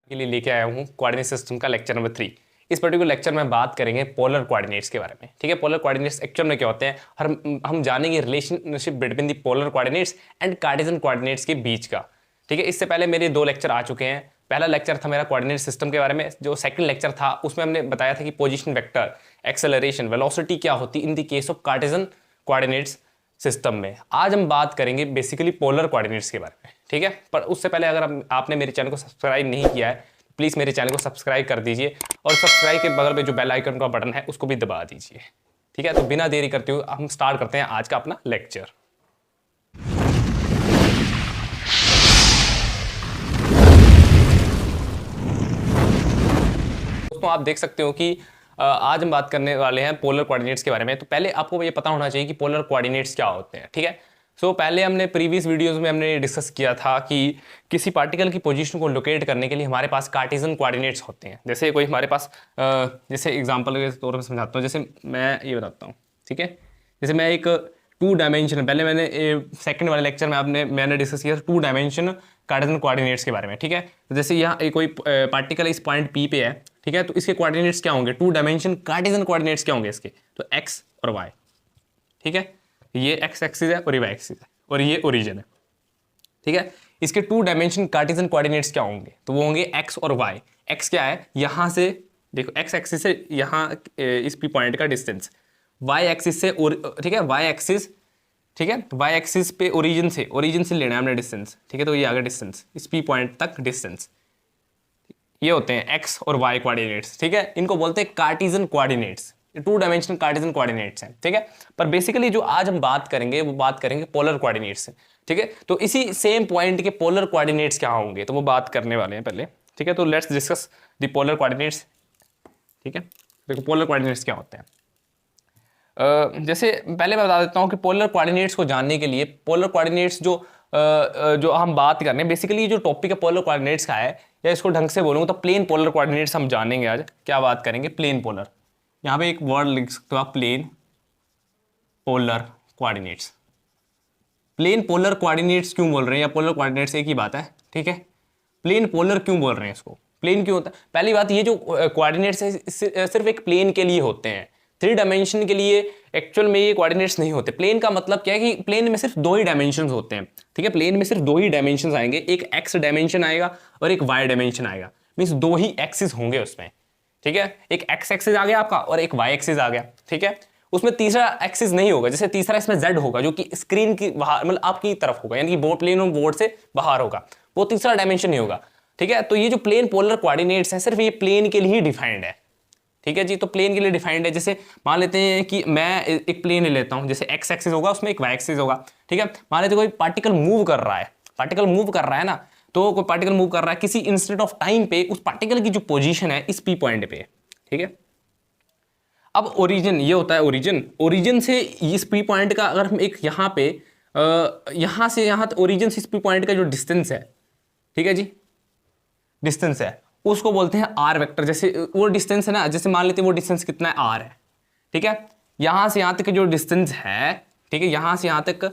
के लिए लेके आया हूँ कोऑर्डिनेट सिस्टम का लेक्चर नंबर 3। इस पर्टिकुलर लेक्चर में बात करेंगे पोलर कोऑर्डिनेट्स के बारे में। ठीक है, पोलर कोऑर्डिनेट्स एक्चुअल में क्या होते हैं और हम जानेंगे relationship between the polar coordinates and Cartesian coordinates के बीच का। ठीक है, इससे पहले मेरे 2 लेक्चर आ चुके हैं। पहला लेक्चर था मेरा कोऑर्डिनेट सिस्टम के बारे में, जो सेकंड लेक्चर था उसमें हमने बताया था कि पोजीशन वेक्टर, एक्सेलरेशन, वेलोसिटी क्या होती है इन the case of Cartesian coordinates system में। आज हम बात करेंगे बेसिकली पोलर कोऑर्डिनेट्स के बारे में। ठीक है, पर उससे पहले अगर आपने मेरे चैनल को सब्सक्राइब नहीं किया है प्लीज़ मेरे चैनल को सब्सक्राइब कर दीजिए और सब्सक्राइब के बगल में जो बेल आइकन का बटन है उसको भी दबा दीजिए। ठीक है, तो बिना देरी करते हुए हम स्टार्ट करते हैं आज का अपना लेक्चर। दोस्तों, आप देख सकते हो कि आज हम बात करने वाले हैं पोलर कोऑर्डिनेट्स के बारे में। तो पहले आपको ये पता होना चाहिए कि पोलर कोऑर्डिनेट्स क्या होते हैं। ठीक है, सो पहले हमने प्रीवियस वीडियोस में हमने डिस्कस किया था कि किसी पार्टिकल की पोजीशन को लोकेट करने के लिए हमारे पास कार्टेशियन कोऑर्डिनेट्स होते हैं। जैसे कोई हमारे पास जैसे एग्जांपल के तौर पर समझाता हूँ। जैसे मैं ये बताता हूँ, ठीक है, जैसे मैं एक 2 डायमेंशन, पहले मैंने सेकंड वाले लेक्चर में मैंने डिस्कस किया 2 डायमेंशन कार्टेशियन कोऑर्डिनेट्स के बारे में। ठीक है, तो जैसे यहाँ कोई पार्टिकल इस पॉइंट पी पे है, ठीक है, तो इसके कोऑर्डिनेट्स क्या होंगे, 2 डायमेंशन कार्टेशियन कोऑर्डिनेट्स क्या होंगे इसके, तो एक्स और वाई। ठीक है, ये एक्स एक्सिस है और ये वाई एक्सिस है और ये ओरिजिन है। ठीक है, इसके 2 डायमेंशन कार्टेशियन कोऑर्डिनेट्स क्या होंगे, तो वो होंगे एक्स और वाई। एक्स क्या है, यहां से देखो एक्स एक्सिस से यहां इस पी पॉइंट का डिस्टेंस, वाई एक्सिस से ठीक है, वाई एक्सिस, ठीक है, वाई एक्सिस पे ओरिजिन से लेना है हमने डिस्टेंस। ठीक है, तो ये आ गया डिस्टेंस, इस पी पॉइंट तक डिस्टेंस। ये होते हैं एक्स और वाई कोऑर्डिनेट्स। ठीक है, इनको बोलते हैं Cartesian coordinates, 2 dimensional Cartesian coordinates हैं। ठीक है, पर बेसिकली जो आज हम बात करेंगे वो बात करेंगे पोलर कोऑर्डिनेट्स से। ठीक है, तो इसी सेम पॉइंट के पोलर कोऑर्डिनेट्स क्या होंगे तो वो बात करने वाले हैं पहले। ठीक है, तो let's discuss the polar coordinates. ठीक है, देखो पोलर कोऑर्डिनेट्स क्या होते हैं। जैसे पहले मैं बता देता हूँ कि पोलर कोऑर्डिनेट्स को जानने के लिए पोलर कोऑर्डिनेट्स जो हम बात कर रहे हैं, बेसिकली जो टॉपिक है पोलर कोऑर्डिनेट्स का है, या इसको ढंग से बोलूँगा तो प्लेन पोलर कोऑर्डिनेट्स हम जानेंगे आज। क्या बात करेंगे, प्लेन पोलर। यहाँ पे एक वर्ड लिख सकते हो आप, plane polar coordinates. Plane polar coordinates क्यों बोल रहे हैं, या पोलर कोऑर्डिनेट्स एक ही बात है। ठीक है, प्लेन पोलर क्यों बोल रहे हैं इसको, प्लेन क्यों होता है। पहली बात, ये जो कोऑर्डिनेट्स है सिर्फ एक प्लेन के लिए होते हैं, 3 डायमेंशन के लिए एक्चुअल में ये कोऑर्डिनेट्स नहीं होते। प्लेन का मतलब क्या है कि प्लेन में सिर्फ 2 ही डायमेंशन होते हैं। ठीक है, प्लेन में सिर्फ 2 ही डायमेंशन आएंगे, एक एक्स डायमेंशन आएगा और एक वाई डायमेंशन आएगा। मीन्स 2 ही एक्सिस होंगे उसमें। ठीक है, एक एक्स एक्सिस आ गया आपका और एक वाई एक्सिस आ गया। ठीक है, उसमें तीसरा एक्सिस नहीं होगा। जैसे तीसरा इसमें जेड होगा जो कि स्क्रीन की बाहर, मतलब आपकी तरफ होगा, यानी कि बोर्ड, प्लेन और बोर्ड से बाहर होगा, वो तीसरा डायमेंशन नहीं होगा। ठीक है, तो ये जो प्लेन पोलर कोऑर्डिनेट्स हैं सिर्फ ये प्लेन के लिए ही डिफाइंड है। ठीक है जी, तो प्लेन के लिए डिफाइंड है। जैसे मान लेते हैं कि मैं एक प्लेन ले लेता हूं, जैसे एक्स एक्सिस होगा उसमें एक वाई एक्सिस होगा। ठीक है, मान लेते कोई पार्टिकल मूव कर रहा है, ना, तो कोई पार्टिकल मूव कर रहा है किसी इंस्टेंट ऑफ टाइम पे, उस पार्टिकल की जो पोजीशन है इस पी पॉइंट पे। ठीक है, अब ओरिजिन ये होता है, ओरिजिन से इस पी पॉइंट का अगर हम एक यहाँ पे यहाँ से यहाँ ओरिजिन से इस पी पॉइंट का जो डिस्टेंस है, ठीक है जी, डिस्टेंस है, उसको बोलते हैं आर वेक्टर। जैसे वो डिस्टेंस है ना, जैसे मान लेते हैं वो डिस्टेंस कितना है, आर है। ठीक है, यहां से यहां तक जो डिस्टेंस है, ठीक है, यहां से यहां तक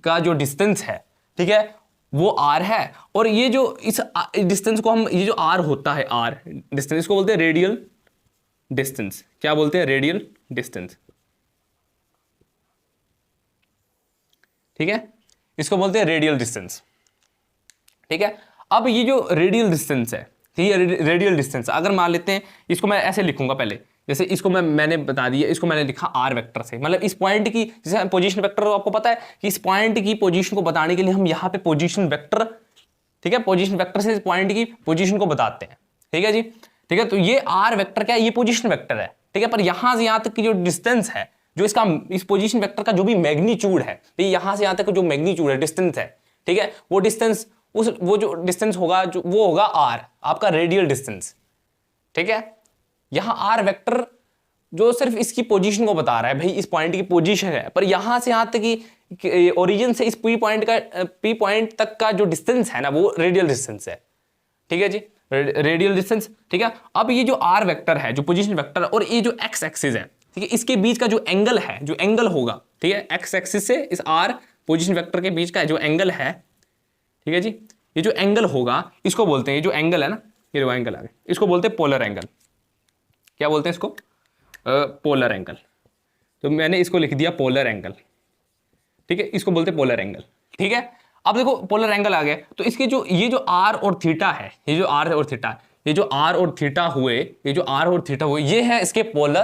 का जो डिस्टेंस है, ठीक है, वो आर है। और ये जो इस डिस्टेंस को हम, ये जो आर होता है, आर डिस्टेंस, इसको बोलते हैं रेडियल डिस्टेंस। क्या बोलते हैं, रेडियल डिस्टेंस। ठीक है, इसको बोलते हैं रेडियल डिस्टेंस। ठीक है, अब ये जो रेडियल डिस्टेंस है, ठीक है, रेडियल डिस्टेंस अगर मान लेते हैं, इसको मैं ऐसे लिखूंगा पहले, जैसे इसको मैंने बता दिया, इसको मैंने लिखा आर वेक्टर से, मतलब इस पॉइंट की, जैसे पोजीशन वेक्टर आपको पता है कि इस पॉइंट की पोजीशन को बताने के लिए हम यहाँ पे पोजीशन वेक्टर, ठीक है, पोजीशन वेक्टर से इस पॉइंट की पोजीशन को बताते हैं। ठीक है जी, ठीक है, तो ये आर वेक्टर क्या है, ये पोजीशन वेक्टर है। ठीक है, पर यहां से यहां तक की जो डिस्टेंस है, जो इसका इस पोजीशन वेक्टर का जो भी मैग्नीट्यूड है, तो यहां से यहां तक जो मैग्नीट्यूड है, डिस्टेंस है, ठीक है, वो डिस्टेंस, वो जो डिस्टेंस होगा जो वो होगा आर, आपका रेडियल डिस्टेंस। ठीक है, यहां आर वेक्टर जो सिर्फ इसकी पोजीशन को बता रहा है, भाई इस पॉइंट की पोजीशन है, पर यहां से यहां तक की ओरिजिन से इस पी पॉइंट तक का जो डिस्टेंस है ना, वो रेडियल डिस्टेंस है। ठीक है जी, रेडियल डिस्टेंस। ठीक है, अब ये जो आर वेक्टर है, जो पोजीशन वेक्टर, और ये जो एक्स एक्सिस है, ठीक है, इसके बीच का जो एंगल है, जो एंगल होगा, ठीक है, एक्स एक्सिस से इस आर पोजीशन वेक्टर के बीच का जो एंगल है, ठीक है जी, ये जो एंगल होगा इसको बोलते हैं, ये जो एंगल है ना, ये देखो एंगल आ गया, इसको बोलते हैं पोलर एंगल। क्या बोलते हैं इसको? Polar angle. तो मैंने इसको लिख दिया पोलर एंगल, ठीक है, इसको बोलते हैं पोलर एंगल, ठीक है। अब देखो पोलर एंगल आ गया, तो इसके जो ये जो आर और थीटा है, ये जो आर और थीटा, ये जो आर और थीटा हुए, ये जो आर और थीटा हुए, ये है इसके पोलर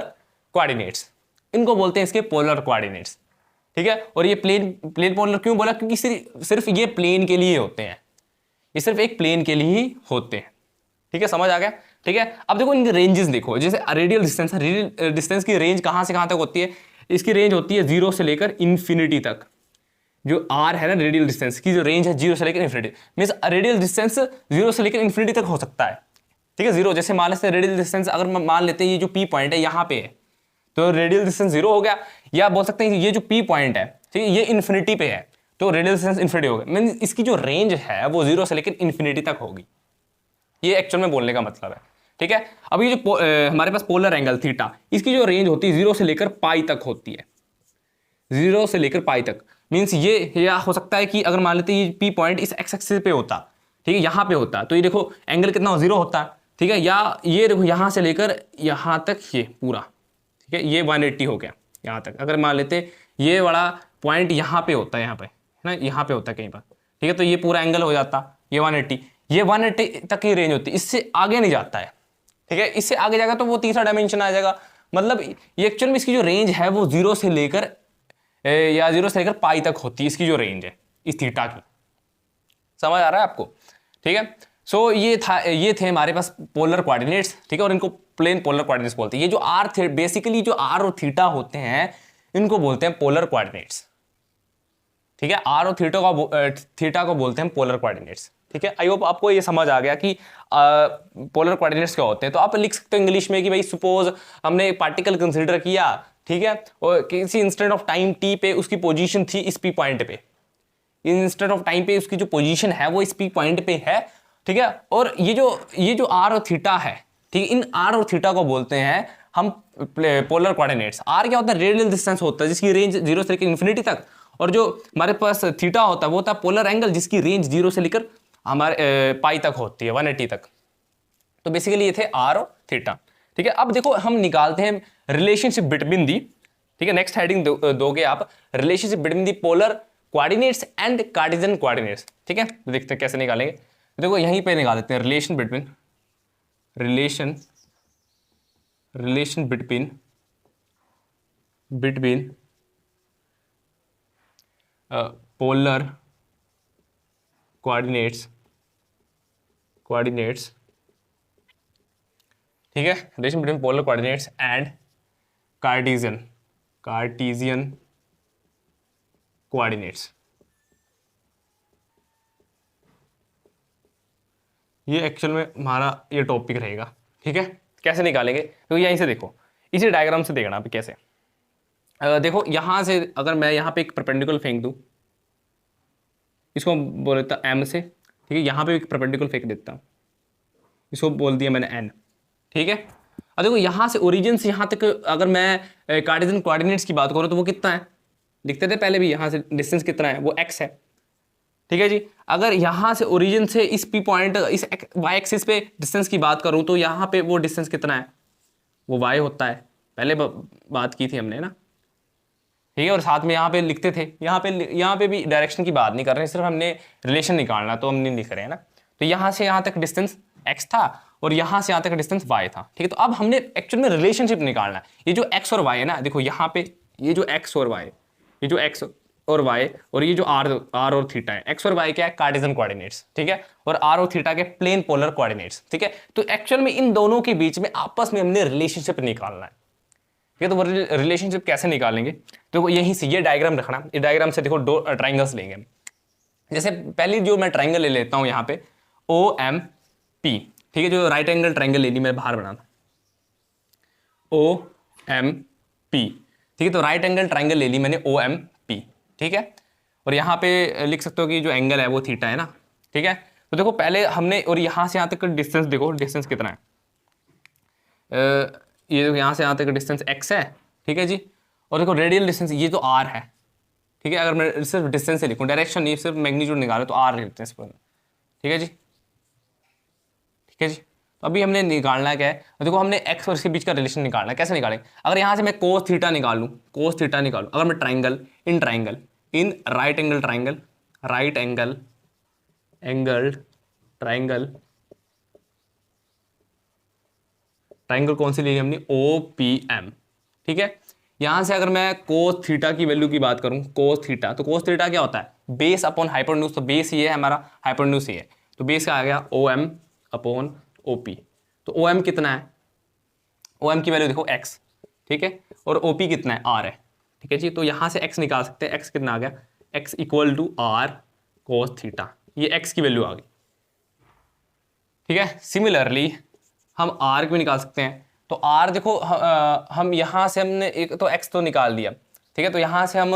कोऑर्डिनेट्स, इनको बोलते हैं इसके पोलर कोऑर्डिनेट्स, ठीक है। और ये प्लेन पोलर क्यों बोला? क्योंकि सिर्फ ये प्लेन के लिए होते हैं, ये सिर्फ एक प्लेन के लिए ही होते हैं, ठीक है, समझ आ गया, ठीक है। अब देखो इनके रेंजेस देखो, जैसे रेडियल डिस्टेंस है, रेडियल डिस्टेंस की रेंज कहां से कहां तक होती है? इसकी रेंज होती है 0 से लेकर इन्फिनिटी तक। जो आर है ना, रेडियल डिस्टेंस की जो रेंज है 0 से लेकर इन्फिनिटी, मींस रेडियल डिस्टेंस 0 से लेकर इन्फिनिटी तक हो सकता है, ठीक है। 0 जैसे मान लेते हैं रेडियल डिस्टेंस, अगर मान लेते हैं ये जो पी पॉइंट है यहाँ पे है, तो रेडियल डिस्टेंस 0 हो गया, या बोल सकते हैं ये जो पी पॉइंट है, ठीक है, ये इन्फिनिटी पे है, तो रेडियल डिस्टेंस इन्फिनिटी हो गया, मींस इसकी जो रेंज है वो 0 से लेकर इन्फिनिटी तक होगी, ये एक्चुअल में बोलने का मतलब है, ठीक है। अब ये जो हमारे पास पोलर एंगल थीटा, इसकी जो रेंज होती है 0 से लेकर पाई तक होती है, 0 से लेकर पाई तक, मींस ये या हो सकता है कि अगर मान लेते ये पी पॉइंट इस एक्स एक्सिस पे होता, ठीक है, यहाँ पे होता, तो ये देखो एंगल कितना हो, 0 होता, ठीक है। या ये देखो यहाँ से लेकर यहाँ तक ये पूरा, ठीक है, ये 180 हो गया यहाँ तक। अगर मान लेते ये वाला पॉइंट यहाँ पे होता है, यहाँ पे है ना, यहाँ पे होता है कहीं पर, ठीक है, तो ये पूरा एंगल हो जाता, ये 180, ये 180 तक की रेंज होती है, इससे आगे नहीं जाता है, ठीक है। इससे आगे जाएगा तो वो तीसरा डायमेंशन आ जाएगा, मतलब ये एक्चुअल में इसकी जो रेंज है वो 0 से लेकर या 0 से लेकर पाई तक होती है, इसकी जो रेंज है इस थीटा की, समझ आ रहा है आपको, ठीक है। सो ये थे हमारे पास पोलर कोऑर्डिनेट्स, ठीक है, और इनको प्लेन पोलर कोऑर्डिनेट्स बोलते हैं। ये जो आर थे, बेसिकली जो आर और थीटा होते हैं इनको बोलते हैं पोलर कोऑर्डिनेट्स, ठीक है। आर और थीटा को बोलते हैं पोलर कोऑर्डिनेट्स, ठीक है। आई होप आपको ये समझ आ गया कि पोलर कोऑर्डिनेट्स क्या होते हैं। तो आप लिख सकते हो इंग्लिश में कि भाई सपोज हमने एक पार्टिकल कंसीडर किया, ठीक है, और किसी इंस्टेंट ऑफ टाइम टी पे उसकी पोजीशन थी इस पी पॉइंट पे, इंस्टेंट ऑफ टाइम पे उसकी जो पोजीशन है वो इस पी पॉइंट पे है, ठीक है। और ये जो आर और थीटा है, ठीक है, इन आर और थीटा को बोलते हैं हम पोलर कोऑर्डिनेट्स। आर क्या होता है? रेडियल डिस्टेंस होता है जिसकी रेंज 0 से लेकर इन्फिनिटी तक, और जो हमारे पास थीटा होता है वो होता है पोलर एंगल जिसकी रेंज 0 से लेकर हमारे पाई तक होती है, 180 तक। तो बेसिकली ये थे आर और थीटा, ठीक है। अब देखो हम निकालते हैं रिलेशनशिप बिटवीन दी, ठीक है, नेक्स्ट हेडिंग दोगे आप, relationship between the polar coordinates and Cartesian coordinates, ठीक है। तो देखते हैं कैसे निकालेंगे। देखो यहीं पे निकाल देते हैं रिलेशन बिटवीन पोलर कोऑर्डिनेट्स, ठीक है, relation between polar coordinates and Cartesian coordinates. ये एक्चुअल में हमारा ये टॉपिक रहेगा, ठीक है। कैसे निकालेंगे? तो यहीं से देखो, इसी डायग्राम से देखना आप कैसे। देखो यहाँ से अगर मैं यहाँ पे एक परपेंडिकुलर फेंक दूँ, इसको बोल देता एम से, ठीक है, यहाँ पे एक परपेंडिकुलर फेंक देता हूँ, इसको बोल दिया मैंने एन, ठीक है। अब देखो यहाँ से ओरिजिन से यहाँ तक अगर मैं कार्टेशियन कोऑर्डिनेट्स की बात करूँ तो वो कितना है, लिखते थे पहले भी, यहाँ से डिस्टेंस कितना है, वो एक्स है, ठीक है जी। अगर यहाँ से ओरिजिन से इस पी पॉइंट, इस वाई एक्सिस पे डिस्टेंस की बात करूँ तो यहाँ पे वो डिस्टेंस कितना है, वो वाई होता है, पहले बात की थी हमने ना, ठीक है। और साथ में यहाँ पे लिखते थे, यहाँ पे भी डायरेक्शन की बात नहीं कर रहे हैं, सिर्फ हमने रिलेशन निकालना, तो हम नहीं लिख रहे हैं ना। तो यहाँ से यहाँ तक डिस्टेंस x था और यहाँ से यहाँ तक डिस्टेंस y था, ठीक है। तो अब हमने एक्चुअल में रिलेशनशिप निकालना है। ये जो x और y है ना, देखो यहाँ पे ये जो x और y, ये जो x और y और ये जो r और थीटा है, x और y क्या है? कार्टेशियन कोऑर्डिनेट्स, ठीक है, और r और थीटा के प्लेन पोलर कोऑर्डिनेट्स, ठीक है। तो एक्चुअल में इन दोनों के बीच में आपस में हमने रिलेशनशिप निकालना है, ठीक है। तो वो रिलेशनशिप कैसे निकालेंगे? तो यहीं से ये डायग्राम रखना, इस डायग्राम से देखो दो ट्राइंगल्स लेंगे। जैसे पहली जो मैं ट्राइंगल ले लेता हूँ यहाँ पे OMP, ठीक है, जो राइट एंगल ट्राइंगल लेनी मैं बाहर बनाना OMP, ठीक है। तो राइट एंगल ट्राइंगल ले ली मैंने OMP, ठीक है। और यहाँ पे लिख सकते हो कि जो एंगल है वो थीटा है ना, ठीक है। तो देखो पहले हमने, और यहाँ से यहाँ तक डिस्टेंस देखो, डिस्टेंस कितना है, ये देखो यहाँ से यहाँ तक डिस्टेंस x है, ठीक है जी। और देखो रेडियल डिस्टेंस ये तो r है, ठीक है। अगर मैं सिर्फ डिस्टेंस से लिखूँ, डायरेक्शन नहीं, सिर्फ मैग्नीट्यूड निकालो तो r लिखते हैं इस पर, ठीक है जी, ठीक है जी। तो अभी हमने निकालना क्या है, तो देखो हमने एक्स और इसके बीच का रिलेशन निकालना है। कैसे निकालेंगे, अगर यहाँ से मैं कोस थीटा निकालूं, कोस थीटा निकालूं, अगर मैं triangle in right angle triangle, right angle triangle, triangle कौन सी ली हमने, OPM, ठीक है। यहां से अगर मैं कोस थीटा की वैल्यू की बात करूं, कोस थीटा, तो कोस थीटा क्या होता है, बेस अपॉन हाइपोटेन्यूज, तो बेस ये है हमारा, हाइपोटेन्यूज ये है, तो बेस का आ गया OM अपॉन OP। तो OM कितना है, OM की वैल्यू देखो x, ठीक है, और OP कितना है, R है, ठीक है जी। तो यहां से x निकाल सकते हैं, x कितना आ गया, x equal to R cos theta, ये x की वैल्यू आ गई, ठीक है। सिमिलरली हम R भी निकाल सकते हैं, तो R देखो हम यहाँ से हमने एक तो x तो निकाल दिया, ठीक है, तो यहाँ से हम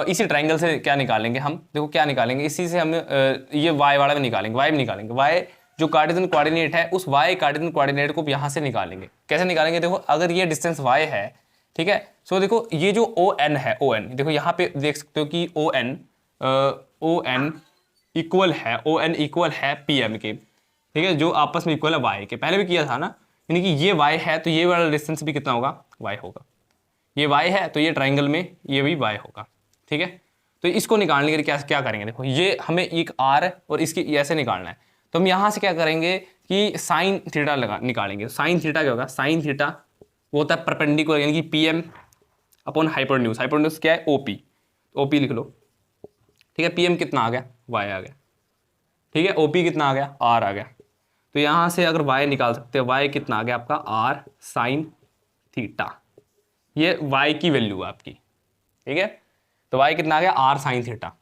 इसी ट्राइंगल से क्या निकालेंगे, हम देखो क्या निकालेंगे, इसी से हम ये y वाला भी निकालेंगे, y भी निकालेंगे, y जो कार्टेशियन कोऑर्डिनेट है उस y कार्टेशियन कोऑर्डिनेट को यहाँ से निकालेंगे। कैसे निकालेंगे, देखो अगर ये डिस्टेंस y है, ठीक है, सो देखो ये जो ON है, ON देखो यहाँ पे देख सकते हो कि ON इक्वल है PM के, ठीक है, जो आपस में इक्वल है y के, पहले भी किया था ना, यानी कि ये y है तो ये वाला डिस्टेंस भी कितना होगा, y होगा, ये y है तो ये ट्राइंगल में ये भी y होगा, ठीक है। तो इसको निकालने के लिए क्या क्या करेंगे, देखो ये हमें एक r और इसकी ऐसे निकालना है, तो हम यहाँ से क्या करेंगे कि साइन थीटा निकालेंगे। साइन थीटा क्या होगा, साइन थीटा वो होता है परपेंडिकुलर, यानी कि PM अपॉन हाइपोटेन्यूज, हाइपोटेन्यूज क्या है, OP, OP लिख लो, ठीक है। PM कितना आ गया, y आ गया, ठीक है, OP कितना आ गया, R आ गया। तो यहाँ से अगर y निकाल सकते हैं, y कितना आ गया आपका, R साइन थीटा, ये y की वैल्यू है आपकी, ठीक है। तो y कितना आ गया, R साइन थीटा,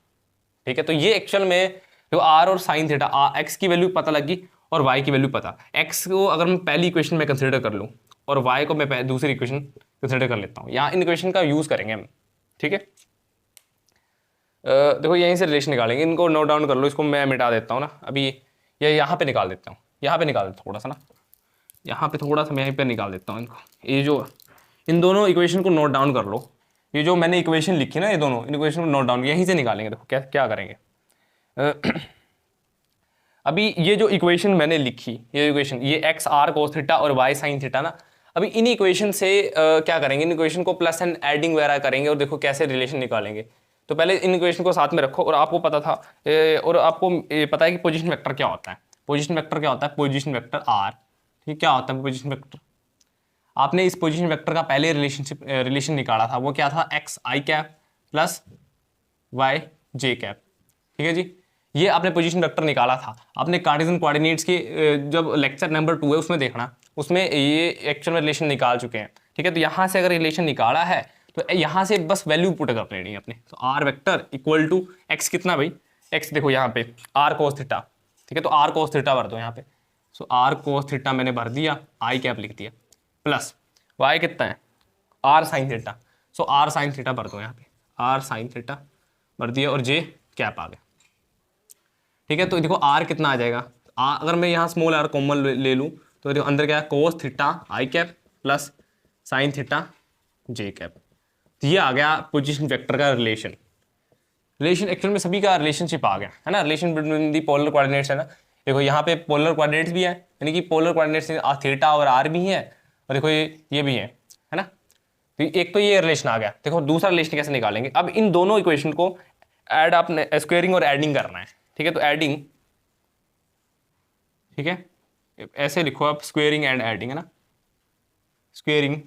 ठीक है। तो ये एक्चुअल में जो R और साइन थीटा, x की वैल्यू पता लगी और y की वैल्यू पता, x को अगर मैं पहली इक्वेशन में कंसिडर कर लूँ और y को मैं दूसरी इक्वेशन कंसिडर कर लेता हूँ, यहाँ इन इक्वेशन का यूज़ करेंगे हम, ठीक है। देखो यहीं से रिलेशन निकालेंगे, इनको नोट डाउन कर लो, इसको मैं मिटा देता हूँ ना अभी, ये यहाँ पे निकाल देता हूँ, यहाँ पे निकाल देता हूँ थोड़ा सा ना, यहाँ पे थोड़ा सा मैं यहीं पे निकाल देता हूँ इनको, ये जो इन दोनों इक्वेशन को नोट डाउन कर लो, ये जो मैंने इक्वेशन लिखी ना, ये दोनों इन इक्वेशन को नोट डाउन यहीं से निकालेंगे। देखो क्या क्या करेंगे, अभी ये जो इक्वेशन मैंने लिखी, ये इक्वेशन, ये x R cos थीटा और y साइन थीटा ना, अभी इन इक्वेशन से क्या करेंगे, इन इक्वेशन को प्लस एंड एडिंग वगैरह करेंगे और देखो कैसे रिलेशन निकालेंगे। तो पहले इन इक्वेशन को साथ में रखो, और आपको पता था और आपको पता है कि पोजीशन वेक्टर क्या होता है, पोजीशन वेक्टर क्या होता है, पोजीशन वेक्टर R, ठीक, क्या होता है पोजीशन वेक्टर, आपने इस पोजीशन वेक्टर का पहले रिलेशन निकाला था, वो क्या था, x I cap plus y j cap, ठीक है जी। ये आपने पोजीशन वेक्टर निकाला था, आपने कार्टेशियन कोऑर्डिनेट्स के जब लेक्चर नंबर 2 है उसमें देखना, उसमें ये एक्चुअल में रिलेशन निकाल चुके हैं, ठीक है। तो यहाँ से अगर रिलेशन निकाला है तो यहाँ से बस वैल्यू पुट कर लेनी है अपने, तो R vector equal to x कितना भाई, x देखो यहाँ पे R cos थीटा, ठीक है, तो R cos थीटा भर दो यहाँ पे, सो R cos थीटा मैंने भर दिया, I कैप लिख दिया, प्लस y कितना है, R साइन थीटा, सो R साइन थीटा भर दो यहाँ पे, R साइन थीटा भर दिया और j कैप आ गया, ठीक है। तो देखो R कितना आ जाएगा, अगर मैं यहाँ स्मॉल r कॉमन ले लूँ तो देखो अंदर क्या है, cos theta I cap plus sine theta j cap, तो ये आ गया पोजीशन वेक्टर का रिलेशन। रिलेशन एक्चुअल में सभी का रिलेशनशिप आ गया है ना, relation between the polar coordinates है ना, देखो यहाँ पे पोलर कोऑर्डिनेट्स भी है, यानी कि पोलर कोऑर्डिनेट्स थीटा और R भी है, और देखो ये भी है ना। तो एक तो ये रिलेशन आ गया, देखो दूसरा रिलेशन कैसे निकालेंगे, अब इन दोनों इक्वेशन को ऐड आपने स्क्वेयरिंग और एडिंग करना है, ठीक है। तो एडिंग, ठीक है, ऐसे लिखो आप, स्क्वेयरिंग एंड एडिंग है ना, squaring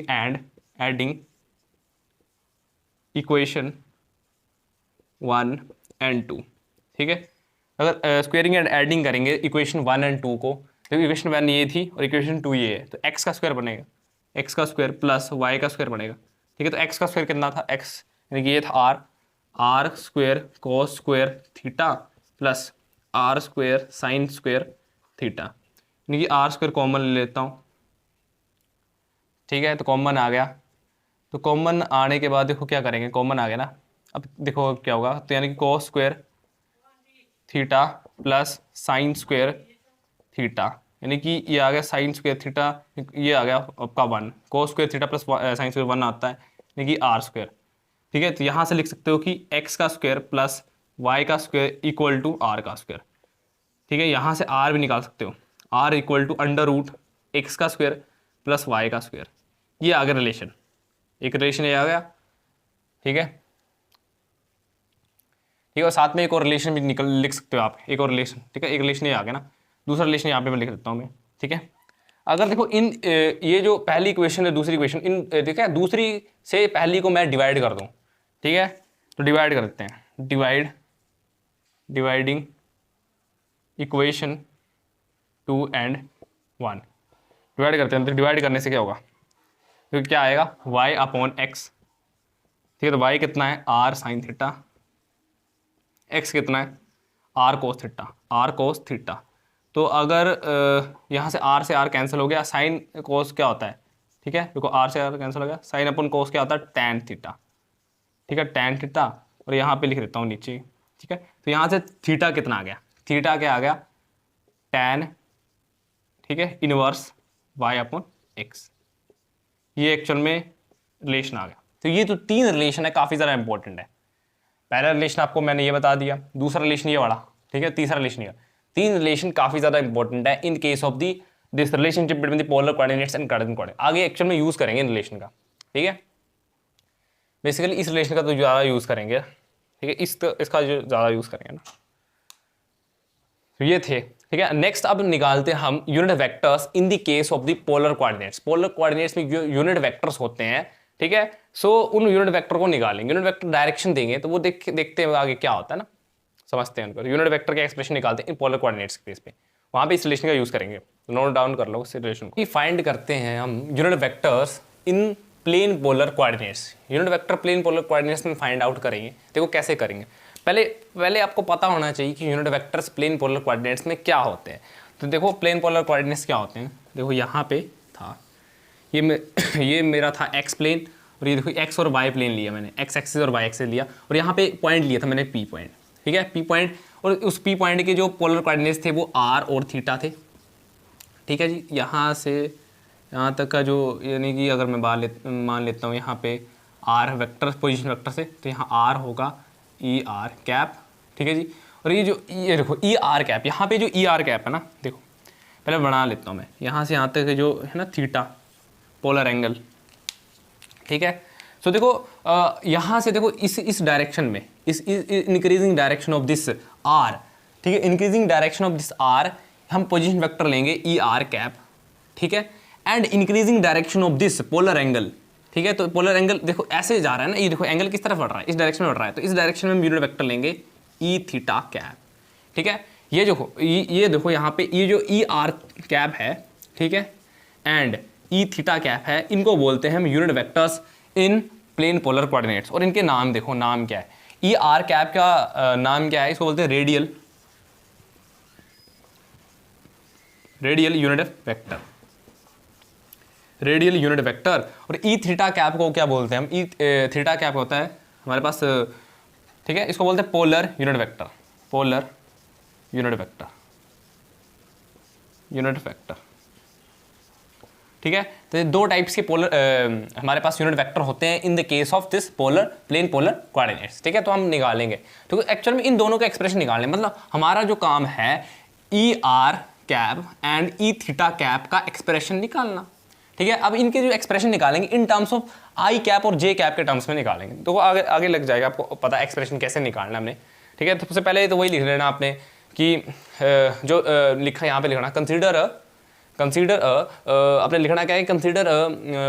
and adding equation 1 and 2, ठीक है। अगर स्क्वेयरिंग एंड एडिंग करेंगे इक्वेशन 1 एंड 2 को, तो इक्वेशन 1 ये थी और इक्वेशन 2 ये है, तो x का स्क्वायर बनेगा, x का स्क्वायर प्लस y का स्क्वायर बनेगा, ठीक है। तो x का स्क्वायर कितना था, x यानी कि ये था r square cos square theta plus r square sine square theta, यानी कि r स्क्वायर कॉमन ले लेता हूँ, ठीक है। तो कॉमन आ गया, तो कॉमन आने के बाद देखो क्या करेंगे, कॉमन आ गया ना, अब देखो क्या होगा, तो यानी कि cos square theta plus sine square theta, यानी कि ये आ गया साइन स्क्वायर थीटा, ये आ गया आपका 1, cos square theta plus sine square 1 आता है, यानी कि r स्क्वायर, ठीक है। तो यहाँ से लिख सकते हो कि x का स्क्वायर प्लस y का स्क्वायर इक्वल टू r का स्क्वायर, ठीक है, यहाँ से आर भी निकाल सकते हो, R equal to under root X का स्क्वायर प्लस वाई का स्क्वायर। ये आ गया रिलेशन, एक रिलेशन ये आ गया। ठीक है, ठीक है, और साथ में एक और रिलेशन भी लिख सकते हो आप, एक और रिलेशन। ठीक है, एक रिलेशन ये आ गया ना, दूसरा रिलेशन यहाँ पे मैं लिख देता हूँ मैं। ठीक है, अगर देखो इन ये जो पहली इक्वेशन है दूसरी इक्वेशन, इन ठीक है दूसरी से पहली को मैं डिवाइड कर दूँ। ठीक है, तो डिवाइड कर देते हैं, डिवाइडिंग इक्वेशन 2 and 1 डिवाइड करते हैं। तो डिवाइड करने से क्या होगा, तो क्या आएगा y अपॉन एक्स। ठीक है, तो y कितना है r साइन थीटा, x कितना है r cos theta, r cos theta. तो अगर यहाँ से r कैंसिल हो गया, साइन कोस क्या होता है, ठीक है, देखो r से r कैंसिल हो गया, साइन अपन कोस क्या होता है टैन थीटा। ठीक है, टैन थीटा, और यहाँ पे लिख देता हूँ नीचे। ठीक है, तो यहाँ से थीटा कितना आ गया, थीटा क्या आ गया टैन, ठीक है, इनवर्स y अपॉन एक्स। ये एक्चुअल में रिलेशन आ गया। तो ये तो 3 रिलेशन है, काफ़ी ज़्यादा इंपॉर्टेंट है। पहला रिलेशन आपको मैंने ये बता दिया, दूसरा रिलेशन ये वाला, ठीक है, तीसरा रिलेशन ये। 3 रिलेशन काफ़ी ज़्यादा इंपॉर्टेंट है इन case of the this relationship between the polar coordinates and Cartesian coordinate. आगे एक्चुअल में यूज़ करेंगे इन रिलेशन का। ठीक है, बेसिकली इस रिलेशन का तो ज़्यादा यूज़ करेंगे। ठीक है, इसका जो ज़्यादा यूज़ करेंगे ना। तो ये थे। ठीक है, नेक्स्ट अब निकालते हैं हम unit vectors in the case of the polar coordinates. Polar coordinates में जो यूनिट वेक्टर्स होते हैं, ठीक है, सो उन यूनिट वेक्टर को निकालेंगे, यूनिट वेक्टर डायरेक्शन देंगे, तो वो देखते हैं आगे क्या होता है ना, समझते हैं उनको। यूनिट वेक्टर के एक्सप्रेशन निकालते हैं इन पोलर कोऑर्डिनेट्स के केस पे, वहाँ पे इस रिलेशन का यूज़ करेंगे। नोट डाउन कर लो इस रिलेशन को। फाइंड करते हैं हम unit vectors in plane polar coordinates. Unit vector plane polar coordinates में फाइंड आउट करेंगे। देखो कैसे करेंगे, पहले आपको पता होना चाहिए कि unit vectors plane polar coordinates में क्या होते हैं। तो देखो प्लेन पोलर कोऑर्डिनेट्स क्या होते हैं, देखो यहाँ पे था ये मेरा था एक्स प्लेन, और ये देखो एक्स और वाई प्लेन लिया मैंने, एक्स एक्सिस और वाई एक्सिस लिया, और यहाँ पे पॉइंट लिया था मैंने पी पॉइंट। ठीक है, पी पॉइंट, और उस पी पॉइंट के जो पोलर कोऑर्डिनेट्स थे वो आर और थीटा थे। ठीक है जी, यहाँ से यहाँ तक का जो, यानी कि अगर मैं मान लेता हूँ यहाँ पे आर वेक्टर पोजीशन वेक्टर से, तो यहाँ आर होगा ई आर कैप। ठीक है जी, और ये जो ये देखो ई आर कैप, यहाँ पे जो ई आर कैप है ना, देखो पहले बना लेता हूँ मैं, यहाँ से यहाँ तक जो है ना थीटा पोलर एंगल। ठीक है, सो देखो यहाँ से देखो इस डायरेक्शन में, इस increasing direction of this R, ठीक है, increasing direction of this R हम पोजीशन वेक्टर लेंगे ई आर कैप। ठीक है, and increasing direction of this polar angle. ठीक है, तो पोलर एंगल देखो ऐसे जा रहा है ना, ये देखो एंगल किस तरफ बढ़ रहा है, इस डायरेक्शन में बढ़ रहा है, तो इस डायरेक्शन में हम यूनिट वेक्टर लेंगे ई थीटा कैप। ठीक है, ये देखो ये देखो यहाँ पे ये जो ई आर कैप है, ठीक है, एंड ई थीटा कैप है, इनको बोलते हैं हम unit vectors in plane polar coordinates. और इनके नाम देखो, नाम क्या है, ई आर कैप का नाम क्या है, इसको बोलते हैं radial unit vector, radial unit vector. और ई थीटा कैप को क्या बोलते हैं हम, ई थीटा कैप होता है हमारे पास, ठीक है, इसको बोलते हैं polar unit vector, polar unit vector, unit vector. ठीक है, तो ये 2 टाइप्स के पोलर हमारे पास यूनिट वेक्टर होते हैं in the case of this plane polar coordinates. ठीक है, तो हम निकालेंगे, तो एक्चुअल में इन दोनों का एक्सप्रेशन निकालने, मतलब हमारा जो काम है ई R cap and E theta cap का एक्सप्रेशन निकालना। ठीक है, अब इनके जो एक्सप्रेशन निकालेंगे इन टर्म्स ऑफ आई कैप और जे कैप के टर्म्स में निकालेंगे, तो वो आगे लग जाएगा, आपको पता है एक्सप्रेशन कैसे निकालना हमने। ठीक है, तो सबसे पहले तो वही लिख लेना आपने कि जो लिखा यहाँ पे लिखना, कंसीडर आपने लिखना क्या है, consider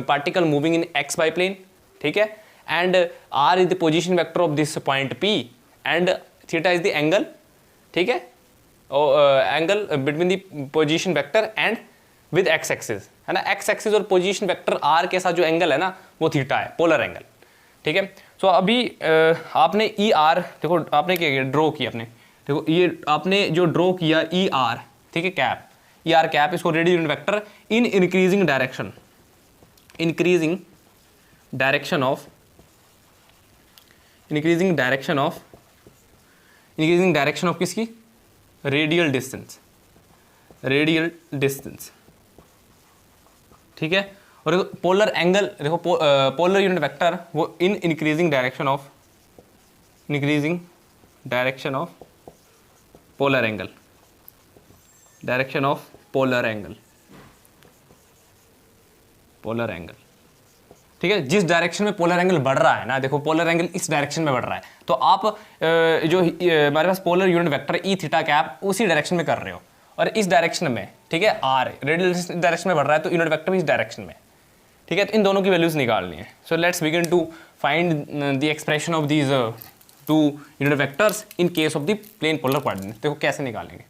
particle moving in X by plane. ठीक है, and R is the position vector of this point P and theta is the angle. ठीक है, angle between the position vector and with X axis, है ना, X axis और position vector R के साथ जो एंगल है ना वो थीटा है, पोलर एंगल। ठीक है, सो अभी आपने ई आर देखो, आपने क्या किया, ड्रॉ किया आपने, देखो ये आपने जो ड्रॉ किया ई आर, ठीक है, कैप, ई आर कैप, इसको radial unit vector in increasing direction, increasing direction of किसकी, रेडियल डिस्टेंस। ठीक है, और पोलर एंगल देखो, पोलर यूनिट वेक्टर वो in increasing direction of polar angle. Direction of polar angle, polar angle, ठीक है। जिस डायरेक्शन में पोलर एंगल बढ़ रहा है ना, देखो पोलर एंगल इस डायरेक्शन में बढ़ रहा है, तो आप जो हमारे पास polar unit vector e theta cap उसी डायरेक्शन में कर रहे हो, और इस डायरेक्शन में, ठीक है, आर रेडियल डायरेक्शन में बढ़ रहा है, तो यूनिट वेक्टर भी इस डायरेक्शन में, ठीक है। तो इन दोनों की वैल्यूज निकालनी है। So let's begin to find the expression of these two unit vectors in case of the plane polar coordinate. देखो कैसे निकालेंगे।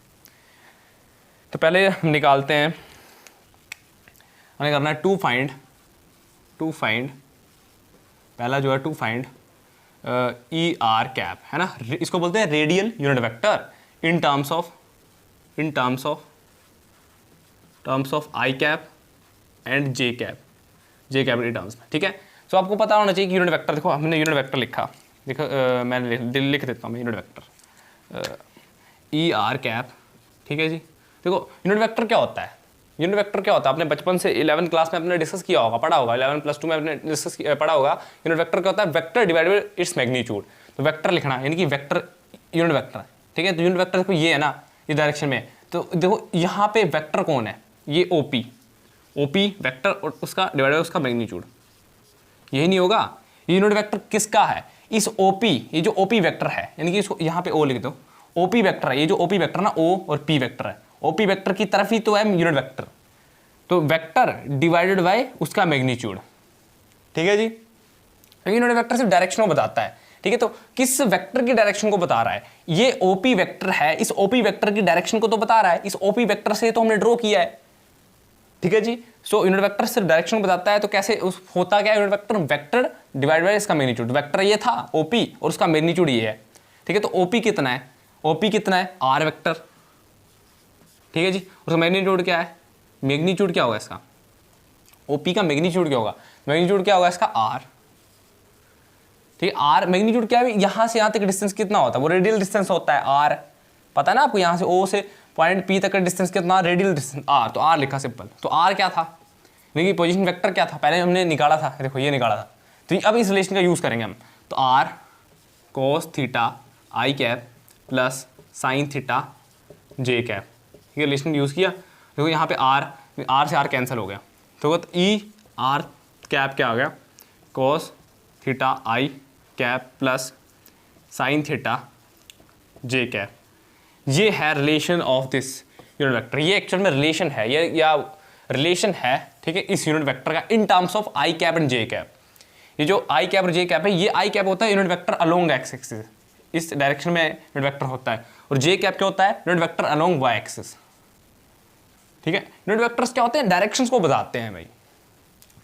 तो पहले हम निकालते हैं, हमें करना है टू फाइंड पहला जो है to find E R cap, है ना, इसको बोलते हैं radial unit vector in terms of I cap and J cap के टर्म्स में, ठीक है। तो आपको पता होना चाहिए कि यूनिट वेक्टर, देखो हमने यूनिट वेक्टर लिखा, देखो मैं लिख देता हूँ यूनिट वेक्टर ई आर कैप, ठीक है जी। देखो यूनिट वेक्टर क्या होता है, यूनिट वेक्टर क्या होता है, आपने बचपन से 11th क्लास में आपने डिस्कस किया होगा, पढ़ा होगा, 11+2 में आपने डिस्कस पढ़ा होगा। यूनिट वेक्टर क्या होता है, vector divided by its magnitude. तो वेक्टर लिखना यानी कि वेक्टर यूनिट वेक्टर, ठीक है। तो यूनिट वेक्टर देखो ये है ना, इस डायरेक्शन में, तो देखो यहाँ पे वेक्टर कौन है, ये ओपी वेक्टर और उसका डिवाइड बाय उसका मैग्नीट्यूड, यही नहीं होगा। ये यूनिट वेक्टर किसका है, इस ओपी, ये जो ओपी वेक्टर है, यानी कि इसको यहाँ पे ओ लिख दो, ओपी वेक्टर है, ये जो ओपी वेक्टर ना, ओ और पी वेक्टर है, ओपी वेक्टर की तरफ ही तो है यूनिट वेक्टर, तो वेक्टर डिवाइडेड बाय उसका मैग्नीट्यूड, ठीक है जी। यूनिट वेक्टर सिर्फ डायरेक्शन को बताता है, ठीक है। तो किस वेक्टर की डायरेक्शन को बता रहा है, ये ओपी वेक्टर है, इस ओपी वेक्टर की डायरेक्शन को तो बता रहा है, इस ओपी वेक्टर से तो हमने ड्रॉ किया है, ठीक है जी। सो यूनिट वेक्टर सिर्फ डायरेक्शन को बताता है, तो कैसे होता क्या है unit vector, vector divide by इसका मैग्नीट्यूड, वेक्टर ये था ओपी और उसका मैग्नीट्यूड ये है, ठीक है। तो ओपी कितना है, आर वेक्टर, ठीक है जी। उसका मैग्नीट्यूड क्या है, मैग्नीट्यूड क्या होगा इसका, ओपी का मैग्नीट्यूड क्या होगा, मैग्नीट्यूड क्या होगा इसका आर, ठीक है। आर मैग्नीट्यूड क्या है, यहां से यहां तक डिस्टेंस कितना होता है, वो रेडियल डिस्टेंस होता है आर, पता है ना आपको, यहां से ओ से पॉइंट पी तक का डिस्टेंस कितना, रेडियल डिस्टेंस आर, तो आर लिखा सिंपल। तो आर क्या था, देखिए पोजीशन वेक्टर क्या था, पहले हमने निकाला था, देखो ये निकाला था, तो अब इस रिलेशन का यूज करेंगे हम। तो R cos theta I cap plus sine theta J cap, ये रिलेशन यूज किया। देखो यहाँ पे आर से आर कैंसिल हो गया, तो ई आर कैप क्या आ गया, कोस theta I cap plus sine theta J cap. ये है relation of this unit vector, ये एक्चुअल में रिलेशन है, ये या रिलेशन है, ठीक है, इस यूनिट वेक्टर का इन terms of I cap and J cap. ये जो आई कैप और जे कैप है, ये आई कैप होता है unit vector along X axis, इस डायरेक्शन में यूनिट वेक्टर होता है, और जे कैप क्या होता है, unit vector along Y axis, ठीक है। यूनिट वेक्टर्स क्या होते हैं, डायरेक्शंस को बताते हैं भाई।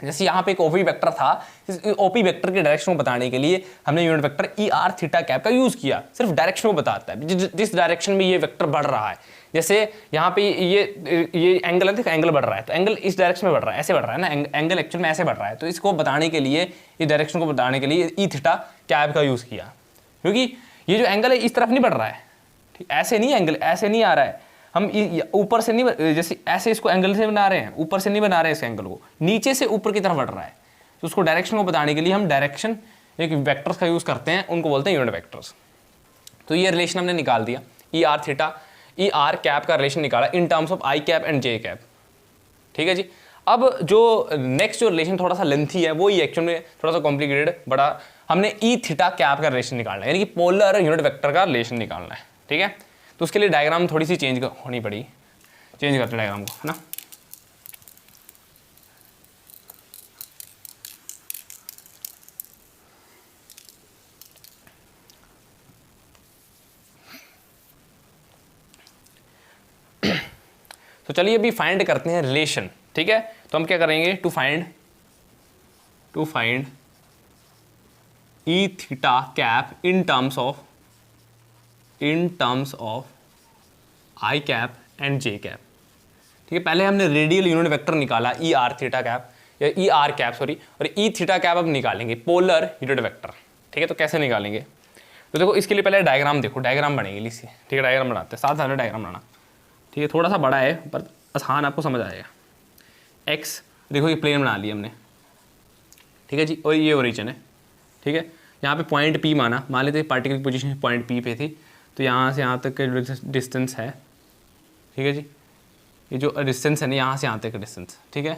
जैसे यहाँ पे एक ओपी वेक्टर था, इस ओपी वेक्टर के डायरेक्शन को बताने के लिए हमने unit vector E R theta cap का यूज किया, सिर्फ डायरेक्शन को बताता है, जिस डायरेक्शन में ये वेक्टर बढ़ रहा है। जैसे यहाँ पे ये एंगल है, देखो एंगल बढ़ रहा है, तो एंगल इस डायरेक्शन में बढ़ रहा है, ऐसे बढ़ रहा है ना, एंगल एक्चुअल में ऐसे बढ़ रहा है, तो इसको बताने के लिए, इस डायरेक्शन को बताने के लिए ई थीटा कैप का यूज किया, क्योंकि ये जो एंगल है इस तरफ नहीं बढ़ रहा है, ठीक, ऐसे नहीं, एंगल ऐसे नहीं आ रहा है, हम ऊपर से नहीं, जैसे ऐसे इसको एंगल से बना रहे हैं, ऊपर से नहीं बना रहे हैं इस एंगल को, नीचे से ऊपर की तरफ बढ़ रहा है, तो उसको डायरेक्शन को बताने के लिए हम डायरेक्शन एक वेक्टर्स का यूज करते हैं, उनको बोलते हैं यूनिट वेक्टर्स। तो ये रिलेशन हमने निकाल दिया, E R theta E R cap का रिलेशन निकाला इन terms of I cap and J cap, ठीक है जी। अब जो नेक्स्ट जो रिलेशन थोड़ा सा लेंथी है, वो ये एक्चुअल में थोड़ा सा कॉम्प्लिकेटेड, बड़ा, हमने ई थीटा कैप का रिलेशन निकालना है, यानी कि पोलर यूनिट वेक्टर का रिलेशन निकालना है, ठीक है। तो उसके लिए डायग्राम थोड़ी सी चेंज होनी पड़ी, चेंज करते डायग्राम को, है ना। तो चलिए अभी फाइंड करते हैं रिलेशन, ठीक है। तो हम क्या करेंगे, to find E theta cap in terms of I cap and J cap, ठीक है। पहले हमने रेडियल यूनिट वेक्टर निकाला ई आर थीटा कैप या ई आर कैप सॉरी, और ई थीटा कैप अब निकालेंगे पोलर यूनिट वेक्टर, ठीक है। तो कैसे निकालेंगे, तो देखो इसके लिए पहले डायग्राम देखो, डायग्राम बनेगी इससे, ठीक है। डायग्राम बनाते हैं, साथ साथ डायग्राम बनाना, ठीक है। थोड़ा सा बड़ा है पर आसान, आपको समझ आएगा। एक्स देखो ये प्लेन बना लिया हमने, ठीक है जी, और ये ओरिजिन है, ठीक है। यहाँ पे पॉइंट पी मान लेते हैं, पार्टिकल की पोजीशन पॉइंट पी पे थी, तो यहाँ से यहाँ तक का डिस्टेंस है, ठीक है जी, ये जो डिस्टेंस है ना यहाँ से यहाँ तक का डिस्टेंस, ठीक है।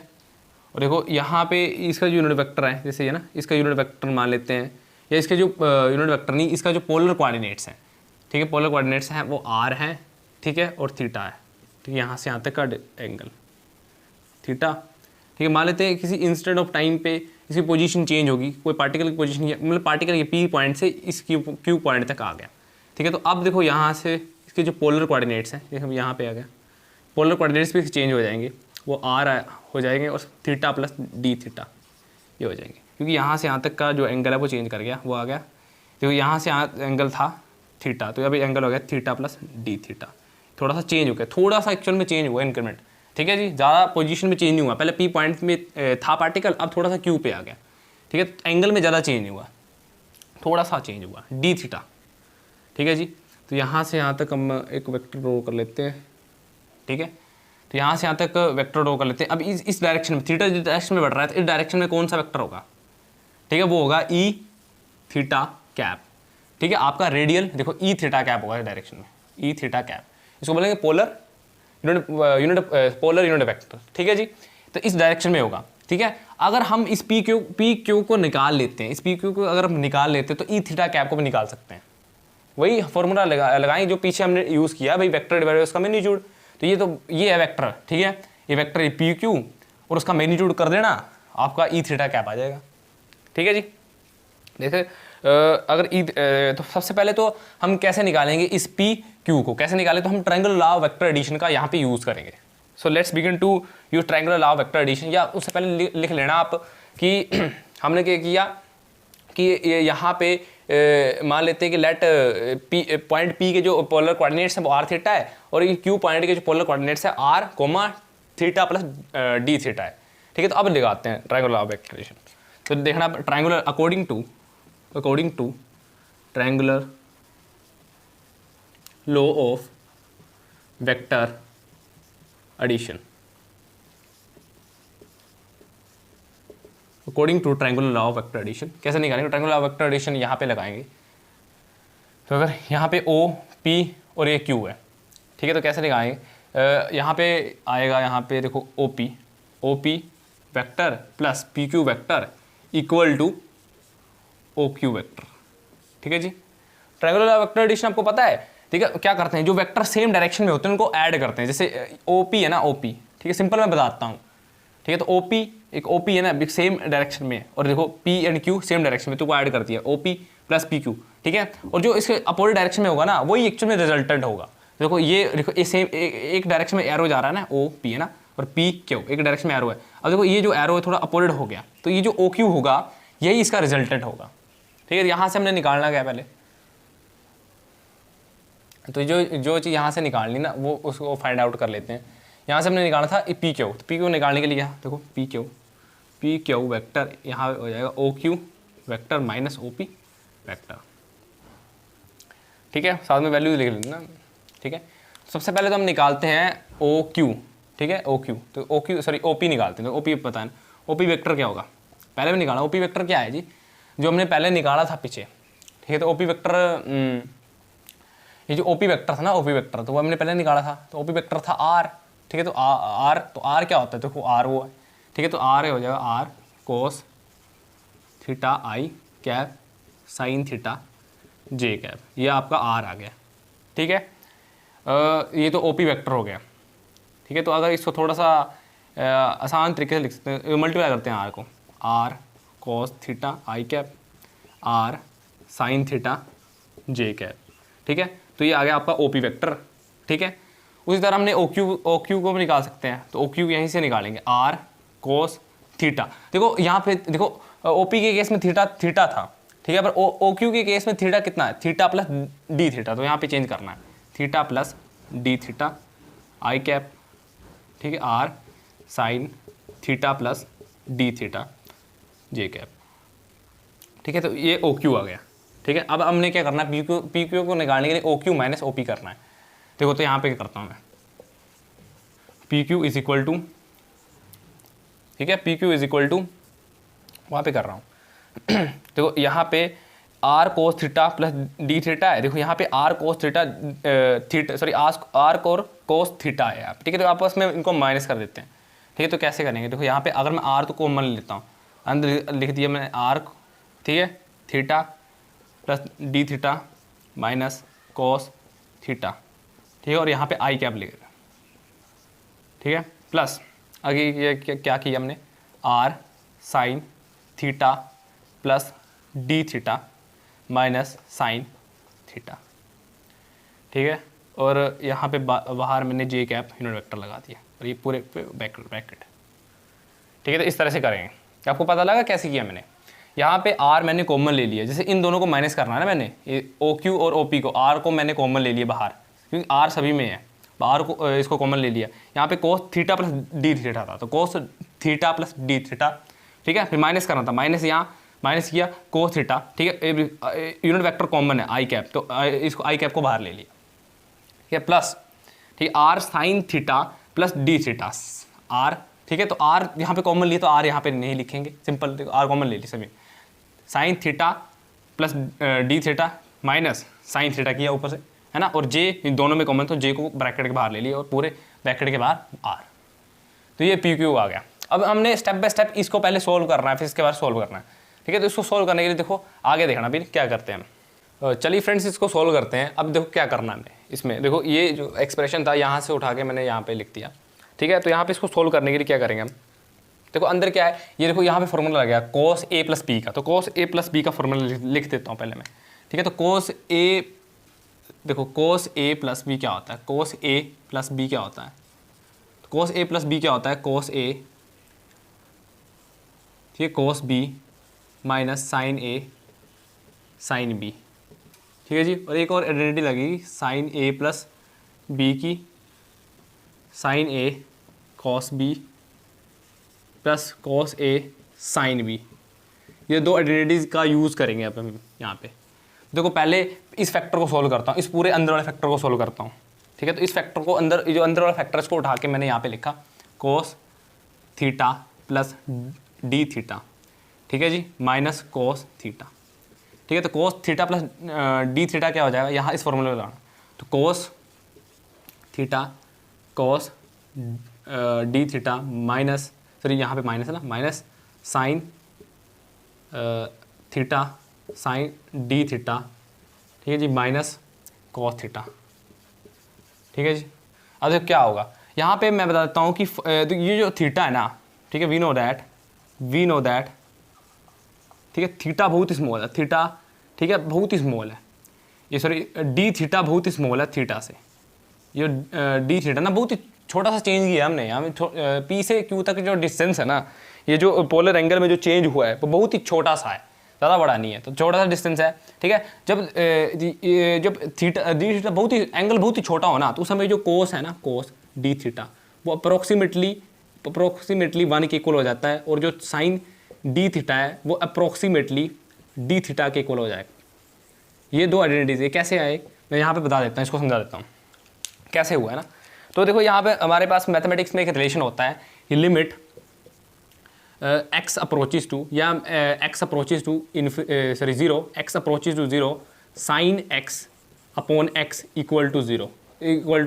और देखो यहाँ पे इसका जो यूनिट वेक्टर है, जैसे ये ना, इसका यूनिट वेक्टर मान लेते हैं, या इसके जो यूनिट वेक्टर नहीं, इसका जो पोलर कोऑर्डिनेट्स हैं, ठीक है, पोलर कोऑर्डिनेट्स हैं वो आर हैं, ठीक है, और थीटा है, ठीक है, यहाँ से यहाँ तक का एंगल थीटा, ठीक है। मान लेते हैं किसी इंस्टेंट ऑफ टाइम पे इसकी पोजीशन चेंज होगी, कोई पार्टिकल की पोजीशन, मतलब पार्टिकल ये पी पॉइंट से इस क्यू पॉइंट तक आ गया, ठीक है। तो अब देखो यहाँ से इसके जो पोलर कोऑर्डिनेट्स हैं, देखो यहाँ पे आ गया, पोलर कोऑर्डिनेट्स भी चेंज हो जाएंगे, वो आर हो जाएंगे और थीटा प्लस डी थीटा ये हो जाएंगे, क्योंकि यहाँ से यहाँ तक का जो एंगल है वो चेंज कर गया, वो आ गया। देखो यहाँ से यहाँ एंगल था थीटा, तो अभी एंगल हो गया थीटा प्लस डी थीटा, थोड़ा सा चेंज हो गया, थोड़ा सा एक्चुअल में चेंज हुआ इंक्रीमेंट, ठीक है जी, ज़्यादा पोजीशन में चेंज नहीं हुआ। पहले पी पॉइंट में था पार्टिकल, अब थोड़ा सा क्यू पे आ गया, ठीक है। एंगल में ज़्यादा चेंज नहीं हुआ, थोड़ा सा चेंज हुआ, डी थीटा, ठीक है जी। तो यहाँ से यहाँ तक हम एक वेक्टर ड्रॉ कर लेते हैं, ठीक है। तो यहाँ से यहाँ तक वेक्टर ड्रॉ कर लेते हैं। अब इस डायरेक्शन में, थीटा जिस डायरेक्शन में बढ़ रहा है, तो इस डायरेक्शन में कौन सा वेक्टर होगा, ठीक है, वो होगा ई थीटा कैप, ठीक है। आपका रेडियल देखो ई थीटा कैप होगा इस डायरेक्शन में, ई थीटा कैप, इसको बोलेंगे पोलर यूनिट वेक्टर, ठीक है जी। तो इस डायरेक्शन में होगा, ठीक है। अगर हम इस पी क्यू को निकाल लेते हैं, इस पी क्यू को अगर हम निकाल लेते हैं, तो ई थीटा कैप को भी निकाल सकते हैं। वही फॉर्मूला लगाएं जो पीछे हमने यूज़ किया भाई, वेक्टर डिवाइड उसका मैग्नीट्यूड। तो ये है वेक्टर, ठीक है, ये वेक्टर है पी क्यू, और उसका मैग्नीट्यूड कर देना, आपका ई थीटा कैप आ जाएगा, ठीक है जी। देखिए अगर तो सबसे पहले तो हम कैसे निकालेंगे इस पी क्यू को, कैसे निकालें, तो हम triangular law of vector addition का यहाँ पे यूज़ करेंगे। So let's begin to use triangular law of vector addition. या उससे पहले लिख लेना आप कि हमने क्या किया कि यहाँ पे मान लेते हैं कि लेट पॉइंट पी के जो पोलर कोऑर्डिनेट्स हैं वो आर थीटा है, और ये क्यू पॉइंट के जो पोलर कोऑर्डिनेट्स है R comma theta plus D theta है, ठीक है। तो अब लगाते हैं triangular law of vector addition. तो देखना triangular according to triangular law of vector addition, according to triangular law of vector addition कैसे निकालेंगे, triangular law of vector addition यहाँ पे लगाएंगे। तो अगर यहाँ पे ओ पी और ये क्यू है, ठीक है, तो कैसे निकालेंगे, यहाँ पे आएगा, यहाँ पे देखो O P vector plus P Q vector equal to O Q vector, ठीक है जी। Triangular law of vector addition आपको पता है, ठीक है। क्या करते हैं, जो वेक्टर सेम डायरेक्शन में होते हैं उनको ऐड करते हैं, जैसे ओ पी है ना, ओ पी, ठीक है, सिंपल मैं बताता हूँ, ठीक है। तो ओ पी एक ओ पी है ना, सेम डायरेक्शन में, और देखो P and Q same direction में, तो वो ऐड करती है O P plus P Q, ठीक है। और जो इसके अपोजिट डायरेक्शन में होगा ना, वही एक्चुअल में रिजल्टेंट होगा। देखो ये सेम एक डायरेक्शन में एरो जा रहा है ना, ओ पी है ना, और पी क्यू एक डायरेक्शन में एरो है। अब देखो ये जो एरो है थोड़ा अपोजिट हो गया, तो ये जो ओ क्यू होगा यही इसका रिजल्टेंट होगा, ठीक है। यहाँ से हमने निकालना क्या पहले, तो जो चीज़ यहाँ से निकालनी ना वो उसको फाइंड आउट कर लेते हैं। यहाँ से हमने निकाला था पी क्यू, तो पी क्यू निकालने के लिए देखो पी क्यू वेक्टर यहाँ हो जाएगा O Q vector minus O P vector, ठीक है। साथ में वैल्यूज लिख लेना, ठीक है। सबसे पहले तो हम निकालते हैं ओ क्यू, ठीक है, ओ क्यू, तो O Q sorry O P निकालते हैं। तो ओ पी पता है, ओ पी वेक्टर क्या होगा, पहले भी निकाला। ओ पी वेक्टर क्या है जी, जो हमने पहले निकाला था पीछे, ठीक है। तो ओ पी वेक्टर, ये जो ओ पी वेक्टर था ना, ओ पी वेक्टर, तो वो हमने पहले निकाला था, तो ओ पी वेक्टर था आर, ठीक है। तो आर क्या होता है, देखो आर वो है, ठीक है। तो आर हो जाएगा R cos theta I cap sine theta J cap, ये आपका आर आ गया, ठीक है। ये तो ओ पी वेक्टर हो गया, ठीक है। तो अगर इसको थोड़ा सा आसान तरीके से लिख सकते हैं, मल्टीप्लाई करते हैं आर को, R cos theta I cap R sine theta J cap, ठीक है। तो ये आ गया आपका ओ पी वेक्टर, ठीक है। उसी तरह हमने ओ क्यू को भी निकाल सकते हैं, तो ओ क्यू यहीं से निकालेंगे, आर कोस थीटा। देखो यहाँ पे देखो ओ पी के केस में थीटा था, ठीक है, पर ओ क्यू के केस में थीटा कितना है, थीटा प्लस डी थीटा, तो यहाँ पे चेंज करना है, theta plus D theta I cap, ठीक है, R sine theta plus D theta J cap, ठीक है। तो ये ओ क्यू आ गया, ठीक है। अब हमने क्या करना है, पी क्यू को निकालने के लिए O Q minus O P करना है। देखो तो यहाँ पे क्या करता हूँ मैं, P Q is equal to, ठीक है, P Q is equal to वहाँ पे कर रहा हूँ देखो यहाँ पे R cos theta plus D theta है। देखो यहाँ पे R cos theta R cos theta है आप, ठीक है। तो आपस में इनको माइनस कर देते हैं, ठीक है। तो कैसे करेंगे, देखो यहाँ पे अगर मैं आर तो कॉमन लेता हूँ, अंदर लिख दिया मैंने आर, ठीक है, theta plus D theta minus cos theta, ठीक है। और यहाँ पे आई कैप लिख दिया, ठीक है। प्लस आगे ये क्या किया हमने, R sine theta plus D theta minus sine theta, ठीक है। और यहाँ पे बाहर मैंने जे कैप यूनिट वेक्टर लगा दिया और ये पूरे ब्रैकेट, ठीक है। तो इस तरह से करेंगे। आपको पता लगा कैसे किया मैंने, यहाँ पे आर मैंने कॉमन ले लिया, जैसे इन दोनों को माइनस करना है ना मैंने, ये ओ क्यू और ओ पी को, आर को मैंने कॉमन ले लिया बाहर, क्योंकि आर सभी में है, आर को इसको कॉमन ले लिया। यहाँ पे कोस थीटा प्लस डी थीटा था, तो कोस थीटा प्लस डी थीटा, ठीक है। फिर माइनस करना था, माइनस यहाँ माइनस किया कोस थीटा, ठीक है। यूनिट वेक्टर कॉमन है आई कैप, तो इसको आई कैप को बाहर ले लिया, ठीक है। प्लस, ठीक है, R sine theta plus D theta R, ठीक है। तो आर यहाँ पे कॉमन लिया, तो आर यहाँ पे नहीं लिखेंगे, सिंपल, देखो आर कॉमन ले ली सभी, sign theta plus D theta minus sine theta किया ऊपर से, है ना। और जे इन दोनों में कॉमन, तो जे को ब्रैकेट के बाहर ले लिया और पूरे ब्रैकेट के बाहर आर, तो ये पी क्यू आ गया। अब हमने स्टेप बाय स्टेप इसको पहले सोल्व करना है, फिर इसके बाद सोल्व करना है, ठीक है। तो इसको सोल्व करने के लिए देखो आगे देखना फिर क्या करते हैं हम। चलिए फ्रेंड्स इसको सोल्व करते हैं। अब देखो क्या करना है हमें इसमें, देखो ये जो एक्सप्रेशन था यहाँ से उठा के मैंने यहाँ पे लिख दिया, ठीक है। तो यहाँ पे इसको सोल्व करने के लिए क्या करेंगे हम, देखो अंदर क्या है, ये देखो यहाँ पे फॉर्मूला लग गया कोस ए प्लस बी का, तो कोस ए प्लस बी का फॉर्मूला लिख देता हूँ पहले मैं, ठीक है। तो कोस ए, देखो कोस ए प्लस बी क्या होता है, कोस ए प्लस बी क्या होता है, तो कोस ए प्लस बी क्या होता है, कोस ए, ठीक है, कोस बी माइनस साइन ए साइन बी, ठीक है जी। और एक और आइडेंटिटी लगेगी साइन ए प्लस बी की sign A cos B plus cos A sine B, ये दो आइडेंटिटीज का यूज़ करेंगे अब हम यहाँ पे। देखो पहले इस फैक्टर को सोल्व करता हूँ, इस पूरे अंदर वाले फैक्टर को सोल्व करता हूँ, ठीक है। तो इस फैक्टर को अंदर, जो अंदर वाला फैक्टर इसको उठा के मैंने यहाँ पे लिखा कोस थीटा प्लस डी थीटा, ठीक है जी, माइनस कोस थीटा, ठीक है। तो कोस थीटा प्लस डी थीटा क्या हो जाएगा, यहाँ इस फॉर्मूले में लगाना, तो cos theta cos d theta minus, sorry यहाँ पे माइनस है ना, minus sine theta sine D theta, ठीक है जी, माइनस कॉस थीटा, ठीक है जी। अब देखो क्या होगा, यहाँ पे मैं बता देता हूँ कि ये जो थीटा है ना, ठीक है, वी नो दैट, ठीक है, थीटा बहुत स्मॉल है, थीटा, ठीक है, बहुत ही स्मॉल है, ये सॉरी डी थीटा बहुत ही स्मॉल है थीटा से, ये डी थीटा ना बहुत ही छोटा सा चेंज किया हमने यहाँ में, पी से क्यू तक जो डिस्टेंस है ना, ये जो पोलर एंगल में जो चेंज हुआ है वो बहुत ही छोटा सा है, ज़्यादा बड़ा नहीं है, तो छोटा सा डिस्टेंस है, ठीक है। जब थीटा डी थीटा बहुत ही एंगल बहुत ही छोटा हो ना, तो उस समय जो कोस है ना, कोस डी थीटा वो अप्रोक्सीमेटली 1 के इक्वल हो जाता है, और जो साइन डी थीटा है वो अप्रोक्सीमेटली डी थीटा के इक्वल हो जाएगा। ये दो आइडेंटिटीज है, कैसे आए मैं यहाँ पे बता देता हूँ, इसको समझा देता हूँ कैसे हुआ है ना। तो देखो यहाँ पे हमारे पास मैथमेटिक्स में एक रिलेशन होता है, लिमिट x अप्रोचेज टू, या x approaches to sorry 0, x approaches to 0 sine x upon x equal to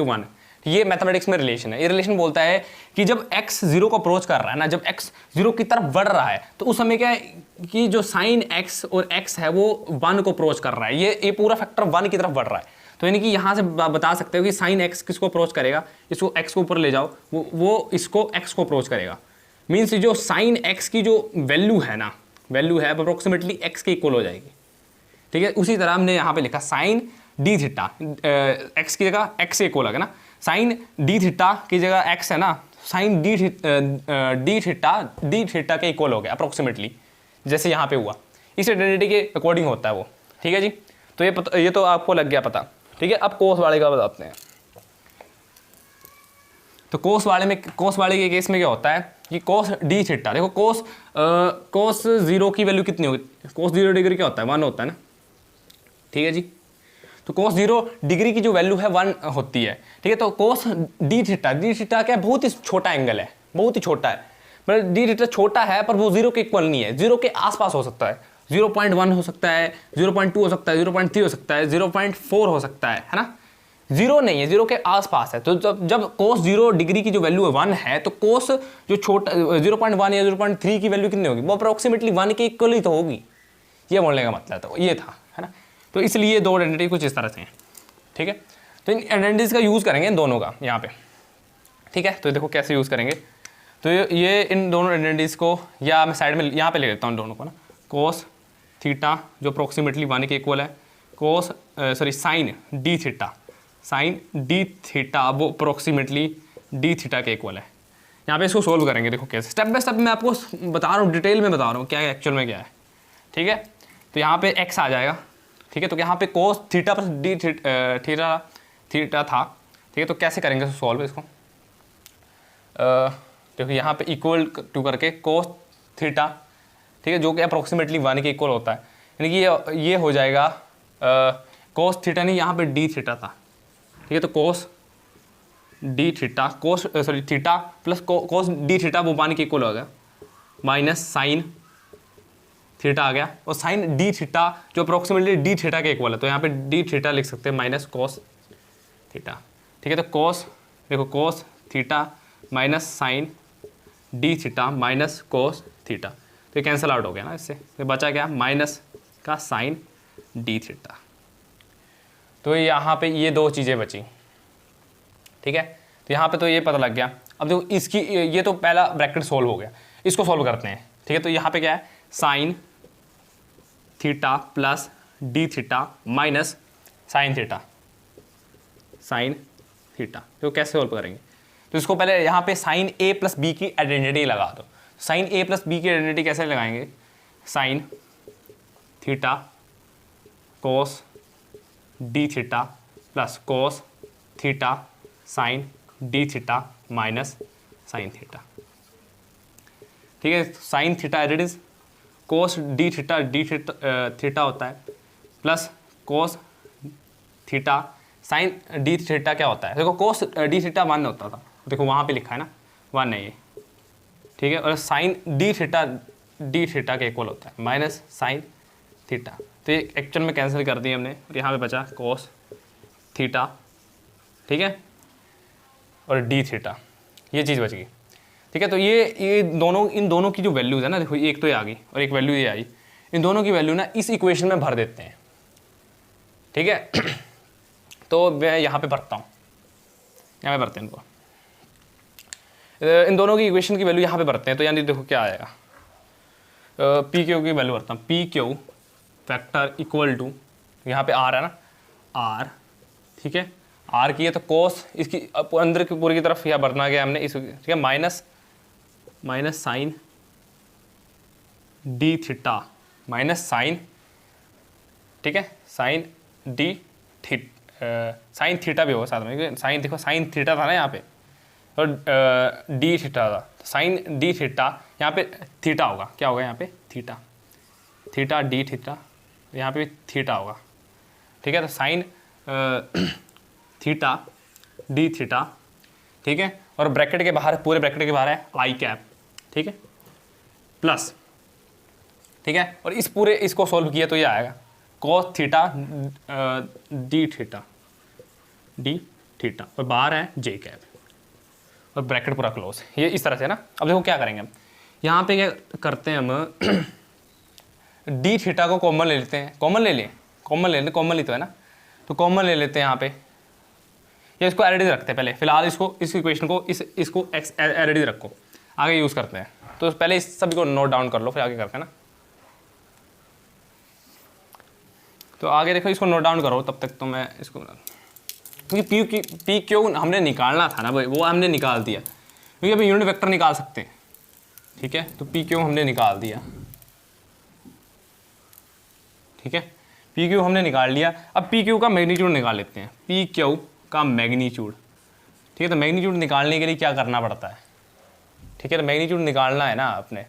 1। ये मैथमेटिक्स में रिलेशन है। ये रिलेशन बोलता है कि जब x 0 को अप्रोच कर रहा है ना, जब x 0 की तरफ बढ़ रहा है, तो उस समय क्या है कि जो साइन x और x है वो 1 को अप्रोच कर रहा है, ये पूरा फैक्टर 1 की तरफ बढ़ रहा है। तो यानी कि यहाँ से बता सकते हो कि साइन x किसको अप्रोच करेगा, इसको x को ऊपर ले जाओ, वो इसको x को अप्रोच करेगा। मीन्स जो साइन x की जो वैल्यू है ना, वैल्यू है अप्रोक्सीमेटली x के इक्वल हो जाएगी, ठीक है। उसी तरह हमने यहाँ पे लिखा साइन डी थीटा, x की जगह x से इक्वल है ना, साइन डी थीटा की जगह x है ना, साइन डी थीटा के इक्वल हो गया अप्रोक्सीमेटली, जैसे यहाँ पे हुआ, इस आइडेंटिटी के अकॉर्डिंग होता है वो, ठीक है जी। तो ये तो आपको लग गया पता, ठीक है। अब कोस वाले का बताते हैं। तो कोस वाले के केस में क्या होता है कि कोस डी थीटा, देखो कोस 0 की वैल्यू कितनी होगी, कोस 0 डिग्री क्या होता है, 1 होता है ना, ठीक है जी। तो कोस 0 डिग्री की जो वैल्यू है 1 होती है, ठीक है। तो कोस डी थीटा क्या बहुत ही छोटा एंगल है, बहुत ही छोटा है, मतलब डी थीटा छोटा है पर वो 0 के इक्वल नहीं है, 0 के आसपास हो सकता है, 0.1 हो सकता है, 0.2 हो सकता है, 0.3 हो सकता है, 0.4 हो सकता है ना। जीरो नहीं है, जीरो के आसपास है। तो जब कोस 0 डिग्री की जो वैल्यू है 1 है, तो कोस जो छोटा 0.1 या 0.3 की वैल्यू कितनी होगी, वो अप्रोक्सीमेटली 1 के इक्वल ही तो होगी। ये बोलने का मतलब तो ये था, है ना। तो इसलिए दो आइडेंटिटी कुछ इस तरह से हैं, ठीक है। तो इन आइडेंटिटीज का यूज़ करेंगे इन दोनों का यहाँ पे, ठीक है। तो देखो कैसे यूज़ करेंगे। तो ये इन दोनों आइडेंटिटीज को, या मैं साइड में यहाँ पे ले लेता हूँ दोनों को ना, कोस थीटा जो अप्रोक्सीमेटली 1 के इक्वल है, cos sine D theta, sine D theta वो अप्रोक्सीमेटली डी थीटा के इक्वल है। यहाँ पे इसको सोल्व करेंगे। देखो कैसे, स्टेप बाय स्टेप मैं आपको बता रहा हूँ, डिटेल में बता रहा हूँ क्या है एक्चुअल में क्या है, ठीक है। तो यहाँ पे x आ जाएगा, ठीक है। तो यहाँ पे कोस थीटा प्लस डी थीटा था, ठीक है। तो कैसे करेंगे सॉल्व इसको, देखो यहाँ पे इक्वल टू करके कोस थीटा, ठीक है, जो कि अप्रोक्सीमेटली 1 के इक्वल होता है, यानी कि ये हो जाएगा कोस थीटा नहीं, यहाँ पे डी थीटा था, ठीक है। तो कोस डी थीटा, थीटा प्लस कोस डी थीटा वो 1 के इक्वल हो गया, माइनस साइन थीटा आ गया, और साइन डी थीटा जो अप्रोक्सीमेटली डी थीटा के इक्वल है, तो यहाँ पे डी थीटा लिख सकते हैं माइनस कोस थीटा, ठीक है। तो कोस, देखो cos theta minus sine D theta minus cos theta, तो ये कैंसिल आउट हो गया ना इससे, तो बचा क्या, माइनस का साइन डी थीटा। तो यहाँ पे ये दो चीज़ें बची, ठीक है। तो यहाँ पे तो ये पता लग गया। अब देखो इसकी, ये तो पहला ब्रैकेट सोल्व हो गया, इसको सोल्व करते हैं, ठीक है। तो यहाँ पे क्या है, sine theta plus D theta minus sine theta, sine theta, तो कैसे सोल्व करेंगे। तो इसको पहले यहाँ पे साइन ए प्लस बी की आइडेंटिटी लगा दो। साइन ए प्लस बी की आइडेंटिटी कैसे लगाएंगे, sine theta cos d theta plus cos theta sine D theta minus sine theta, ठीक है। Sine theta as it is, cos d theta theta होता है, plus cos theta sine D theta क्या होता है, देखो कोस डी थीटा 1 होता था, देखो वहाँ पे लिखा है ना 1 है ये, ठीक है। और साइन डी थीटा के इक्वल होता है माइनस साइन थीटा, तो ये एक्चुअल में कैंसिल कर दिए हमने, और यहाँ पे बचा कोस थीटा, ठीक है, और डी थीटा, ये चीज़ बच गई, ठीक है। तो ये दोनों, इन दोनों की जो वैल्यूज़ है ना, देखो एक तो ये आ गई और एक वैल्यू ये आई, इन दोनों की वैल्यू ना इस इक्वेशन में भर देते हैं, ठीक है। तो मैं यहाँ पे भरता हूँ, यहाँ पे भरते हैं इनको, इन दोनों की इक्वेशन की वैल्यू यहाँ पे भरते हैं। तो यानी देखो क्या आएगा, पी क्यू की वैल्यू भरता हूँ, P Q factor equal to, यहाँ पे आर है ना, आर, ठीक है, आर की है तो कोस इसकी अंदर की पूरी की तरफ यहाँ भरना गया हमने इस, ठीक है, minus sine D theta minus sine, ठीक है, साइन डी साइन थीटा भी होगा साथ में, साइन देखो साइन थीटा था ना यहाँ पे, और डी थीटा था, साइन डी थीटा यहाँ पे थीटा होगा, क्या होगा यहाँ पे थीटा, थीटा डी थीटा, यहाँ पे भी थीटा होगा, ठीक है। तो साइन थीटा डी थीटा, ठीक है, और ब्रैकेट के बाहर, पूरे ब्रैकेट के बाहर है आई कैप, ठीक है, प्लस, ठीक है। और इस पूरे इसको सॉल्व किया तो ये आएगा cos थीटा डी थीटा, और बाहर है जे कैप, और ब्रैकेट पूरा क्लोज, ये इस तरह से ना। अब देखो क्या करेंगे हम, यहाँ पे क्या करते हैं हम, डी थीटा को कॉमन ले लेते हैं, कॉमन ले कॉमन ही तो है ना, तो कॉमन ले लेते हैं यहाँ पे, या इसको एलरेडी रखते हैं पहले, फिलहाल इसको, इस इक्वेशन को, इसको एक्स एलरेडी रखो, आगे यूज़ करते हैं। तो पहले इस सभी को नोट डाउन कर लो, फिर आगे करते हैं ना। तो आगे देखो इसको नोट डाउन करो, तब तक तो मैं इसको, क्योंकि पी क्यू हमने निकालना था ना भाई, वो हमने निकाल दिया, क्योंकि अभी यूनिट वेक्टर निकाल सकते हैं, ठीक है। तो पी क्यू हमने निकाल दिया, ठीक है, पी क्यू हमने निकाल लिया। अब पी क्यू का मैग्नीट्यूड निकाल लेते हैं, पी क्यू का मैग्नीट्यूड, ठीक है। तो मैग्नीट्यूड निकालने के लिए क्या करना पड़ता है, ठीक है, तो मैग्नीट्यूड निकालना है ना अपने,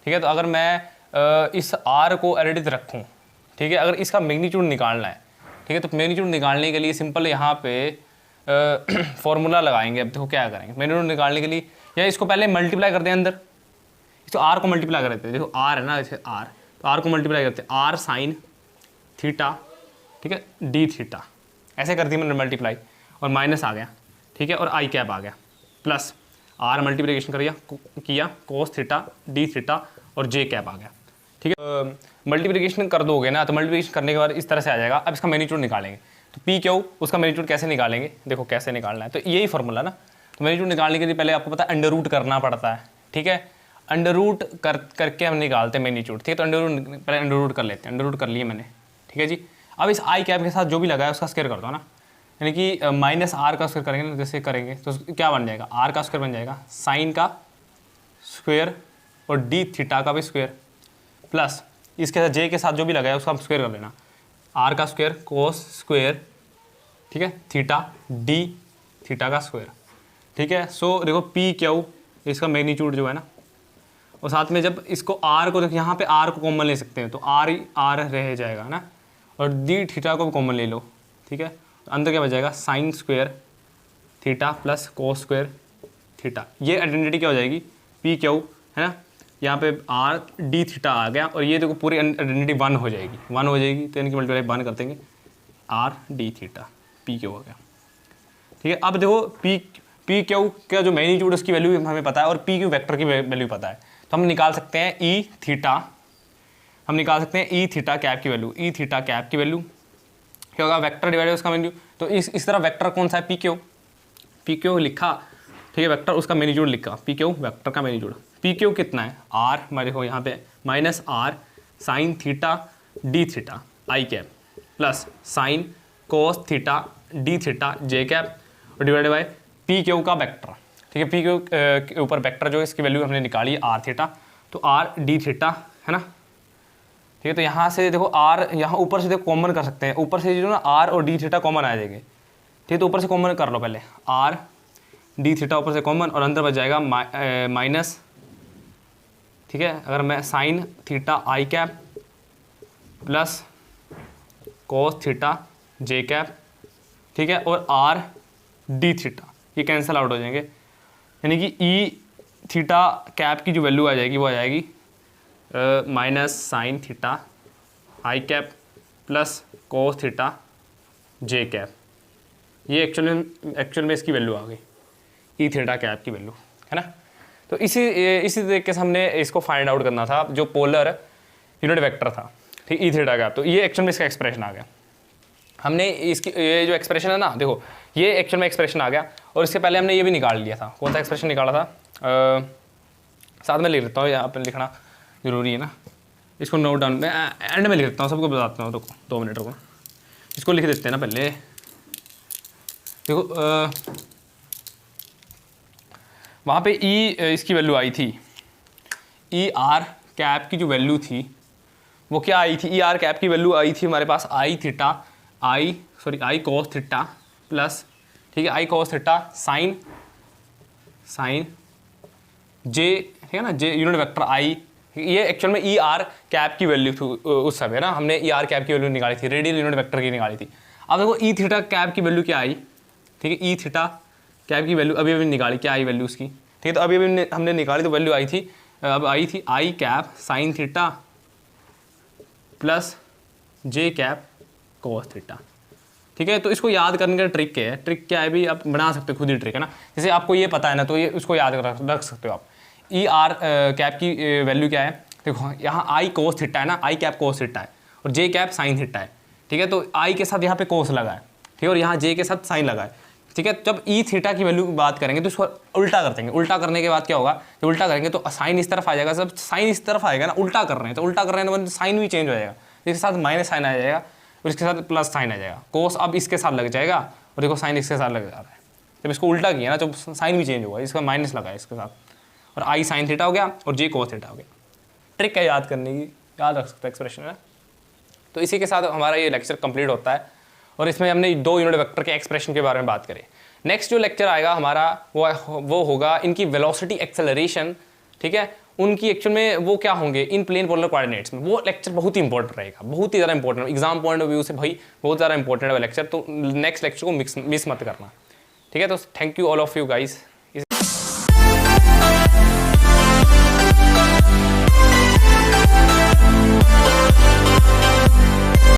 ठीक है। तो अगर मैं इस आर को एलरेडी रखूँ, ठीक है, अगर इसका मैग्नीट्यूड निकालना है, ठीक है, तो मैग्नीट्यूड निकालने के लिए सिंपल यहाँ पे फॉर्मूला लगाएंगे। अब देखो क्या करेंगे मैग्नीट्यूड निकालने के लिए, या इसको पहले मल्टीप्लाई कर दें अंदर, इसको आर को मल्टीप्लाई कर देते हैं, देखो आर है ना, जैसे आर, तो आर को मल्टीप्लाई करते हैं, आर साइन थीटा, ठीक है, डी थीटा, ऐसे कर दी मैंने मल्टीप्लाई, और माइनस आ गया, ठीक है, और आई कैप आ गया, प्लस आर मल्टीप्लिकेशन किया कोस थीटा डी थीटा और जे कैप आ गया, ठीक है। मल्टीप्लिकेशन कर दोगे ना, तो मल्टीप्लिकेशन करने के बाद इस तरह से आ जाएगा। अब इसका मैग्नीट्यूड निकालेंगे, तो पी क्यू उसका मैग्नीट्यूड कैसे निकालेंगे, देखो कैसे निकालना है, तो यही फॉर्मूला ना। तो मैग्नीट्यूड निकालने के लिए पहले आपको पता है अंडर रूट करना पड़ता है, ठीक है, अंडर रूट करके हम निकालते हैं मैग्नीट्यूड, ठीक है। तो पहले अंडर रूट कर लेते हैं, अंडर रूट कर लिए मैंने, ठीक है जी। अब इस आई कैप के साथ जो भी लगा है उसका स्क्वायर कर दो ना, यानी कि माइनस आर का स्क्वायर करेंगे ना, जैसे करेंगे तो क्या बन जाएगा, आर का स्क्वायर बन जाएगा, साइन का स्क्वायर और डी थीटा का भी स्क्वायर, प्लस इसके साथ जे के साथ जो भी लगा है उसका स्क्वायर कर लेना, आर का स्क्वायर कोस स्क्वायर, ठीक है, थीटा डी थीटा का स्क्वायर, ठीक है। सो देखो पी क्यू इसका मैग्नीट्यूड जो है ना, और साथ में जब इसको आर को देखो, यहाँ पे आर को कॉमन ले सकते हैं, तो आर ही आर रह जाएगा ना, और डी थीटा को भी कॉमन ले लो, ठीक है। अंदर क्या बच जाएगा, sine square theta plus cos square theta, ये आइडेंटिटी क्या हो जाएगी, पी क्यू है ना, यहाँ पे आर डी थीटा आ गया, और ये देखो पूरी आइडेंटिटी 1 हो जाएगी, 1 हो जाएगी, तो इनकी मल्टीप्लाई 1 कर देंगे, R D theta P Q हो गया, ठीक है। अब देखो पी क्यू का जो मैग्नीट्यूड उसकी वैल्यू हमें पता है, और पी क्यू वेक्टर की वैल्यू पता है, तो हम निकाल सकते हैं ई थीटा, हम निकाल सकते हैं ई थीटा कैप की वैल्यू, ई थीटा कैप की वैल्यू क्या होगा, वेक्टर डिवाइडेड उसका वैल्यू। तो इस तरह वेक्टर कौन सा है, पी क्यू लिखा, ठीक है, वेक्टर उसका मैग्नीट्यूड लिखा, पी क्यू वेक्टर का मैग्नीट्यूड, पी क्यू कितना है, आर देखो यहाँ पे minus R sine theta d theta I cap plus sine cos theta d theta J cap और डिवाइडेड बाय पी क्यू का वेक्टर, ठीक है। पी क्यू के ऊपर वेक्टर जो है इसकी वैल्यू हमने निकाली आर थीटा, तो आर डी थीटा है ना, ठीक है। तो यहाँ से देखो आर, यहाँ ऊपर से देखो कॉमन कर सकते हैं, ऊपर से जो ना आर और डी थीटा कॉमन आ जाएंगे, ठीक है। तो ऊपर से कॉमन कर लो पहले, आर डी थीटा ऊपर से कॉमन, और अंदर बच जाएगा माइनस, ठीक है, अगर मैं sine theta I cap plus cos theta J cap, ठीक है, और आर डी थीटा ये कैंसिल आउट हो जाएंगे, यानी कि ई थीटा कैप की जो वैल्यू आ जाएगी वो आ जाएगी minus sine theta I cap plus cos theta J cap, ये एक्चुअल में इसकी वैल्यू आ गई, ई थीटा कैप की वैल्यू है ना। तो इसी तरीके से हमने इसको फाइंड आउट करना था, जो पोलर यूनिट वेक्टर था, ठीक, ई थीटा कैप। तो ये एक्चुअल में इसका एक्सप्रेशन आ गया, हमने इसकी ये जो एक्सप्रेशन है ना, देखो ये एक्चुअल में एक्सप्रेशन आ गया, और इससे पहले हमने ये भी निकाल लिया था, कौन सा एक्सप्रेशन निकाला था, साथ में लिख लेता हूँ, यहाँ पर लिखना ज़रूरी है ना, इसको नोट डाउन में एंड में लिख देता हूँ, सबको बताता हूँ, रुको 2 मिनट रुको, इसको लिख देते हैं ना पहले। देखो वहाँ पे ई इसकी वैल्यू आई थी, ई आर कैप की जो वैल्यू थी वो क्या आई थी, ई आर कैप की वैल्यू आई थी हमारे पास आई कोस थीटा प्लस, ठीक है, आई कोस थीटा साइन जे, ठीक है ना, जे यूनिट वेक्टर आई, ये एक्चुअल में ई आर कैप की वैल्यू थी उस समय ना, हमने ई आर कैप की वैल्यू निकाली थी, रेडियल यूनिट वेक्टर की निकाली थी। अब देखो ई थीटा कैप की वैल्यू क्या आई, ठीक है, ई थीटा कैप की वैल्यू अभी निकाली, क्या आई वैल्यू उसकी, ठीक है। तो अभी हमने निकाली, तो वैल्यू आई थी, अब आई थी आई कैप साइन थीटा प्लस जे कैप कोस थीटा, ठीक है। तो इसको याद करने का ट्रिक क्या है, ट्रिक क्या है भी आप बना सकते हो खुद ही ट्रिक है ना, जैसे आपको ये पता है ना, तो ये उसको याद रख सकते हो आप। ई आर कैप की वैल्यू क्या है, देखो यहाँ आई कोस थीटा है ना, आई कैप कोस थीटा है, और जे कैप साइन थीटा है, ठीक है। तो आई के साथ यहाँ पे कोस लगा है, ठीक है, और यहाँ जे के साथ साइन लगा है, ठीक है। जब ई थीटा की वैल्यू की बात करेंगे तो इसको उल्टा कर देंगे, उल्टा करने के बाद क्या होगा, जब उल्टा करेंगे तो साइन इस तरफ आ जाएगा, जब साइन इस तरफ आएगा ना, उल्टा कर रहे हैं तो उल्टा कर रहे हैं तो साइन भी चेंज हो जाएगा, इसके साथ माइनस साइन आ जाएगा और इसके साथ प्लस साइन आ जाएगा, कोस अब इसके साथ लग जाएगा और देखो साइन इसके साथ लग जा रहा है, जब इसको उल्टा किया ना तो साइन भी चेंज होगा, इसका माइनस लगा है इसके साथ, और आई साइन थीटा हो गया और जे कोस थीटा हो गया। ट्रिक है याद करने की, याद रख सकते हैं एक्सप्रेशन है। तो इसी के साथ हमारा ये लेक्चर कंप्लीट होता है, और इसमें हमने 2 यूनिट वेक्टर के एक्सप्रेशन के बारे में बात करी। नेक्स्ट जो लेक्चर आएगा हमारा वो होगा इनकी वेलोसिटी एक्सेलरेशन, ठीक है, उनकी एक्चुअल में वो क्या होंगे इन प्लेन पोलर कोऑर्डिनेट्स में। वो लेक्चर बहुत ही इंपॉर्टेंट रहेगा, बहुत ही ज़्यादा important, exam point of view से भाई बहुत ज़्यादा इंपॉर्टेंट है लेक्चर। तो नेक्स्ट लेक्चर को मिस मत करना, ठीक है। तो thank you all of you guys.